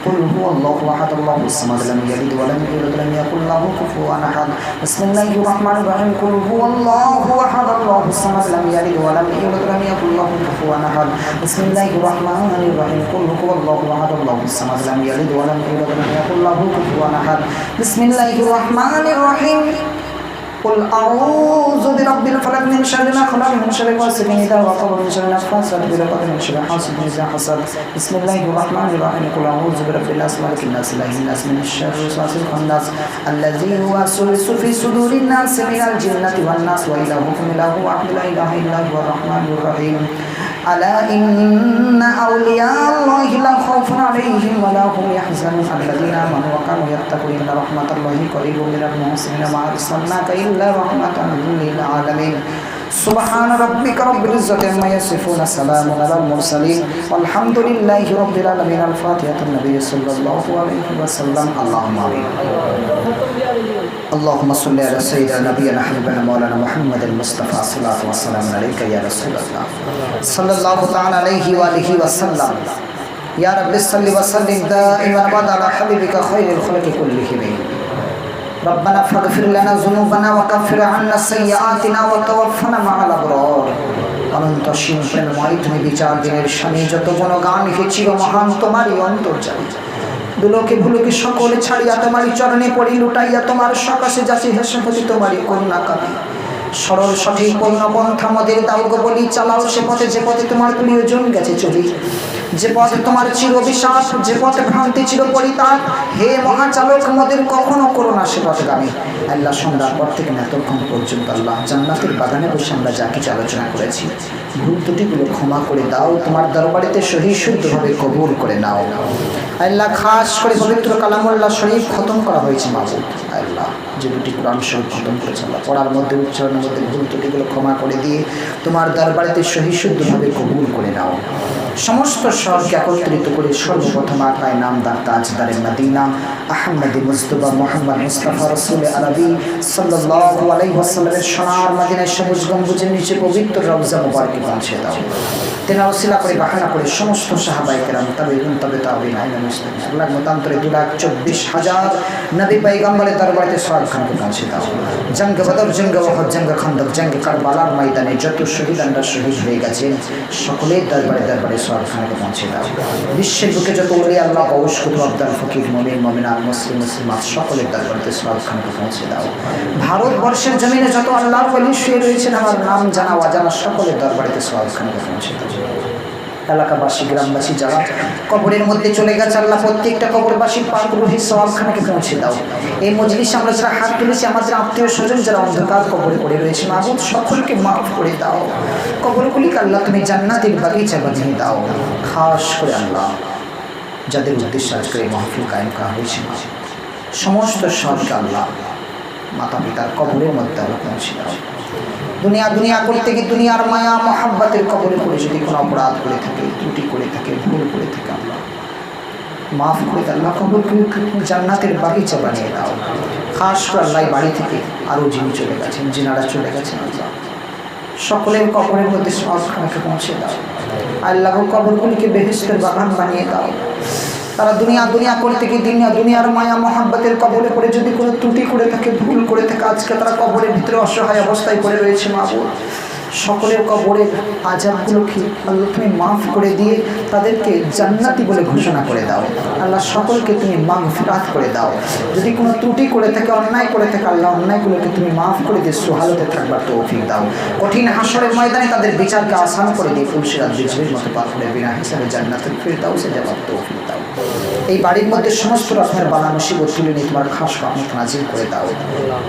قل هو الله أحد الله الصمد لم يلد ولم يولد ولم يكن له كفوا أحد بسم الله الرحمن الرحيم قل هو الله أحد الله الصمد لم يلد ولم يولد ولم يكن له كفوا أحد بسم الله الرحمن الرحيم قل هو الله أحد الله الصمد لم يلد ولم يولد ولم يكن له كفوا أحد بسم الله الرحمن الرحيم قل أعوذ برب الفلق من شر ما خلق من شر غاسق إذا وقب من شر النفاثات في العقد من شر حاسد إذا حسد بسم الله الرحمن الرحيم قل أعوذ برب الناس ملك الناس إله الناس من الشر الوسواس الخناس الذي يوسوس في صدور الناس من الجنة والناس وإلهكم إله واحد لا إله إلا هو الرحمن الرحيم ألا إن أولياء الله لا خوف عليهم ولا هم يحزنون الذين آمنوا وكانوا يتقون إن رحمة الله قريب من المحسنين وما أرسلناك إلا رحمة للعالمين سبحان ربك رب العزة عما يصفون سلام على المرسلين والحمد لله رب العالمين الفاتحة النبي صلى الله عليه وسلم اللهم آمين اللهم صل على سيدنا نبينا حبيبنا مولانا محمد المصطفى صلى والسلام عليك يا رسول الله صلى الله تعالى عليه وآله وسلم يا رب صل وسلم دائما أبدا على حبيبك خير الخلق كلهم ربنا فاغفر لنا ذنوبنا وكفر عنا سيئاتنا وتوفنا مع الأبرار অনন্ত সীম প্রেমময় তুমি বিচার দিনের স্বামী যত গুণগান লিখেছি মহান তোমারই অন্তর্জামী দুলোকে ভুলোকে সকলে ছাড়িয়া তোমারই চরণে পড়ি লুটাইয়া তোমার সকাশে যাচ্ছি হেসপতি তোমারই কন্যা কাবি সরল সঠিক পণ্যপন্থা মদের দাও গো বলি চালাও সে পথে যে পথে তোমার প্রিয়জন গেছে চলি যে পথে তোমার চির বিশ্বাস যে পথে ভ্রান্তি চির পরিতাপ হে মহাচালক মদের কখনো করো না সে পথগামী আল্লাহ সন্ধ্যার পর থেকে এতক্ষণ পর্যন্ত আল্লাহ জান্নাতের বাগানে বসে আমরা যা কিছু আলোচনা করেছি ভুল ত্রুটিগুলো ক্ষমা করে দাও তোমার দরবারেতে সহি শুদ্ধভাবে কবুল করে নাও আল্লাহ খাস করে পবিত্র কালামুল্লাহ শরীফ খতম করা হয়েছে মাবুদ আল্লাহ যে দুটি কোরআন শরীফ খতম করেছে আল্লাহ পড়ার মধ্যে উচ্চারণের মধ্যে ভুল ত্রুটিগুলো ক্ষমা করে দিয়ে তোমার দরবারেতে সহি শুদ্ধভাবে কবুল করে নাও সমস্ত শহরকে একত্রিত করে সর্বপ্রথম আকায় নামদার তাজদারে মদিনা আহমদ মুস্তফা মোহাম্মদ মুস্তাফা রসুল আরবি সাল্লাল্লাহু আলাইহি ওয়াসাল্লামের সোনার মদিনায় সবুজ গম্বুজের নিচে পবিত্র রওজা মুবারকে পৌঁছে দাও তেনার ওসিলা করে বাহানা করে সমস্ত সাহাবায়ে কেরাম তাবেঈন তাবেঈন মুসলিম আল্লাহ মতান্তরে 2,24,000 নবী পয়গম্বরের দরবারে সওয়াল খানকে পৌঁছে দাও জঙ্গ বদর জঙ্গ ওহদ জঙ্গ খন্দক জঙ্গ কারবালার ময়দানে যত শহীদানরা শহীদ হয়ে গেছেন সকলের দরবারে সওয়াল খানকে পৌঁছে দাও বিশ্বের বুকে যত ওলি আল্লাহ গৌস কুতুব আব্দাল ফকির মুমিন মুমিনাত মুসলিম মুসলিমাত সকলের দরবারে সওয়াল খানকে পৌঁছে দাও ভারতবর্ষের জমিনে যত আল্লাহর ওলি শুয়ে রয়েছেন আমার নাম জানা অজানা সকলের দরবারে সওয়াল খানকে পৌঁছে দাও এলাকাবাসী গ্রামবাসী যারা কবরের মধ্যে চলে গেছে আল্লাহ প্রত্যেকটা কবরবাসীর পাক রুহি সওয়াবখানাকে পৌঁছে দাও এই মজলিসে আমরা যারা হাত তুলেছি আমাদের আত্মীয় স্বজন যারা অন্ধকার কবরে পড়ে রয়েছে মাবুদ সকলকে মাফ করে দাও কবরগুলিকে আল্লাহ তুমি জান্নাতের বাগিচা বানিয়ে দাও খাস করে আল্লাহ যাদের উদ্দেশ্যে আজকে এই মাহফিল কায়েম করা হয়েছে সমস্ত সবকে আল্লাহ মাতা পিতার কবরের মধ্যে আল্লাহ পৌঁছে দাও দুনিয়া করতে গিয়ে দুনিয়ার মায়া মহাব্বতের কবলে পড়ে যদি কোনো অপরাধ করে থাকে ত্রুটি করে থাকে ভুল করে থাকে আল্লাহ মাফ করে আল্লাহ কবরকে জান্নাতের বাগিচা বানিয়ে দাও খাস করে আল্লাহ বাড়ি থেকে আরও যিনি চলে গেছেন যিনারা চলে গেছেন আল্লাহ সকলের কবরের মধ্যে সবখানাকে পৌঁছে দাও আল্লাহ কবরগুলিকে বেহেশতের বাগান বানিয়ে দাও তারা দুনিয়া করতে গিয়ে দুনিয়ার মায়া মহাব্বতের কবলে পড়ে যদি কোনো ত্রুটি করে থাকে, ভুল করে থাকে, আজকে তারা কবরের ভিতরে অসহায় অবস্থায় পড়ে রয়েছে। মাবুদ, সকলের কবরের আযাবগুলো কি আল্লাহ তুমি মাফ করে দিয়ে তাদেরকে জান্নাতি বলে ঘোষণা করে দাও। আল্লাহ সকলকে তুমি মাগফিরাত করে দাও। যদি কোনো ত্রুটি করে থাকে, অন্যায় করে থাকে, আল্লাহ অন্যায়গুলোকে তুমি মাফ করে দিয়ে সুহালতে থাকবার তৌফিক দাও। কঠিন হাসরের ময়দানে তাদের বিচারকে আসান করে দিয়ে তুলসিরাত বিজলির মতো পার করে বিনা হিসাবে জান্নাতুল ফিরদাউসে যাওয়ার তৌফিক দাও। এই বাড়ির মধ্যে সমস্ত রকমের বালা মুসিবত তুলে নিয়ে তোমার খাস রহমত নাজিল করে দাও।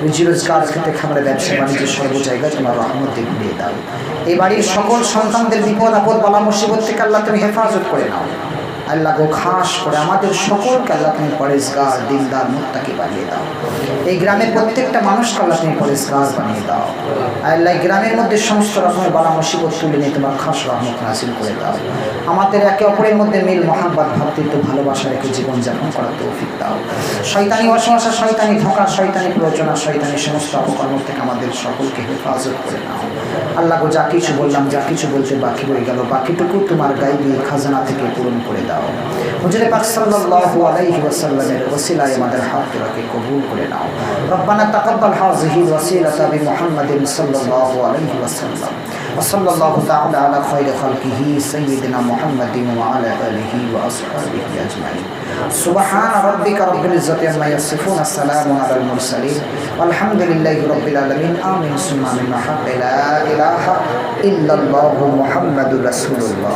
রুজি রোজগার খেতে খাবারের ব্যবসা বাণিজ্যের সর্ব জায়গায় তোমার রহমত দিয়ে ঘুরিয়ে দাও। এই বাড়ির সকল সন্তানদের বিপদ আপদ বালা মুসিবত থেকে আল্লাহ তুমি হেফাজত করে নাও। আল্লাহ গো, খাস করে আমাদের সকলকে আল্লাহ তুমি পরেজগার, দিনদার, মুত্তাকি বানিয়ে দাও। এই গ্রামের প্রত্যেকটা মানুষকে আল্লাহ তুমি পরেজগার বানিয়ে দাও। আল্লাহ গ্রামের মধ্যে সমস্ত রকমের বালা মুসিবত তুলে নিয়ে তোমার খাস রহমত নাজিল করে দাও। আমাদের একে অপরের মধ্যে মিল মহাব্বত, ভ্রাতৃত্ব, ভালোবাসা রেখে জীবনযাপন করার তৌফিক দাও। শয়তানি অসমস্যা, শয়তানি ধোঁকা, শয়তানি প্ররোচনা, শয়তানি সমস্ত অপকর্ম থেকে আমাদের সকলকে হেফাজত করে নাও। আল্লাহ গো, যা কিছু বললাম, যা কিছু বলতে বাকি রয়ে গেল, বাকিটুকু তোমার গাইবী খাজানা থেকে পূরণ করে দাও। হুজুরে পাক সাল্লাল্লাহু আলাইহি ওয়াসাল্লামের ওসিলায় আমাদের হাতগুলোকে কবুল করে নাও। রব্বানা তাকাব্বাল হাযিহিল ওয়াসিলাতা বিমুহাম্মাদিন সাল্লাল্লাহু আলাইহি ওয়াসাল্লাম ওয়া সাল্লাল্লাহু তাআলা আলা খায়রি খালকিহি সাইয়্যিদিনা মুহাম্মাদিন ওয়া আলা আলিহি ওয়া আসহাবিহি আজমাইন। সুবহানা রাব্বিকা রাব্বিল ইজ্জাতি আম্মা ইয়াসিফুন, আসসালামু আলাল মুরসালিন, আলহামদুলিল্লাহি রাব্বিল আলামিন। আমিন সুম্মা আমিন। লা ইলাহা ইল্লাল্লাহু মুহাম্মাদুর রাসূলুল্লাহ।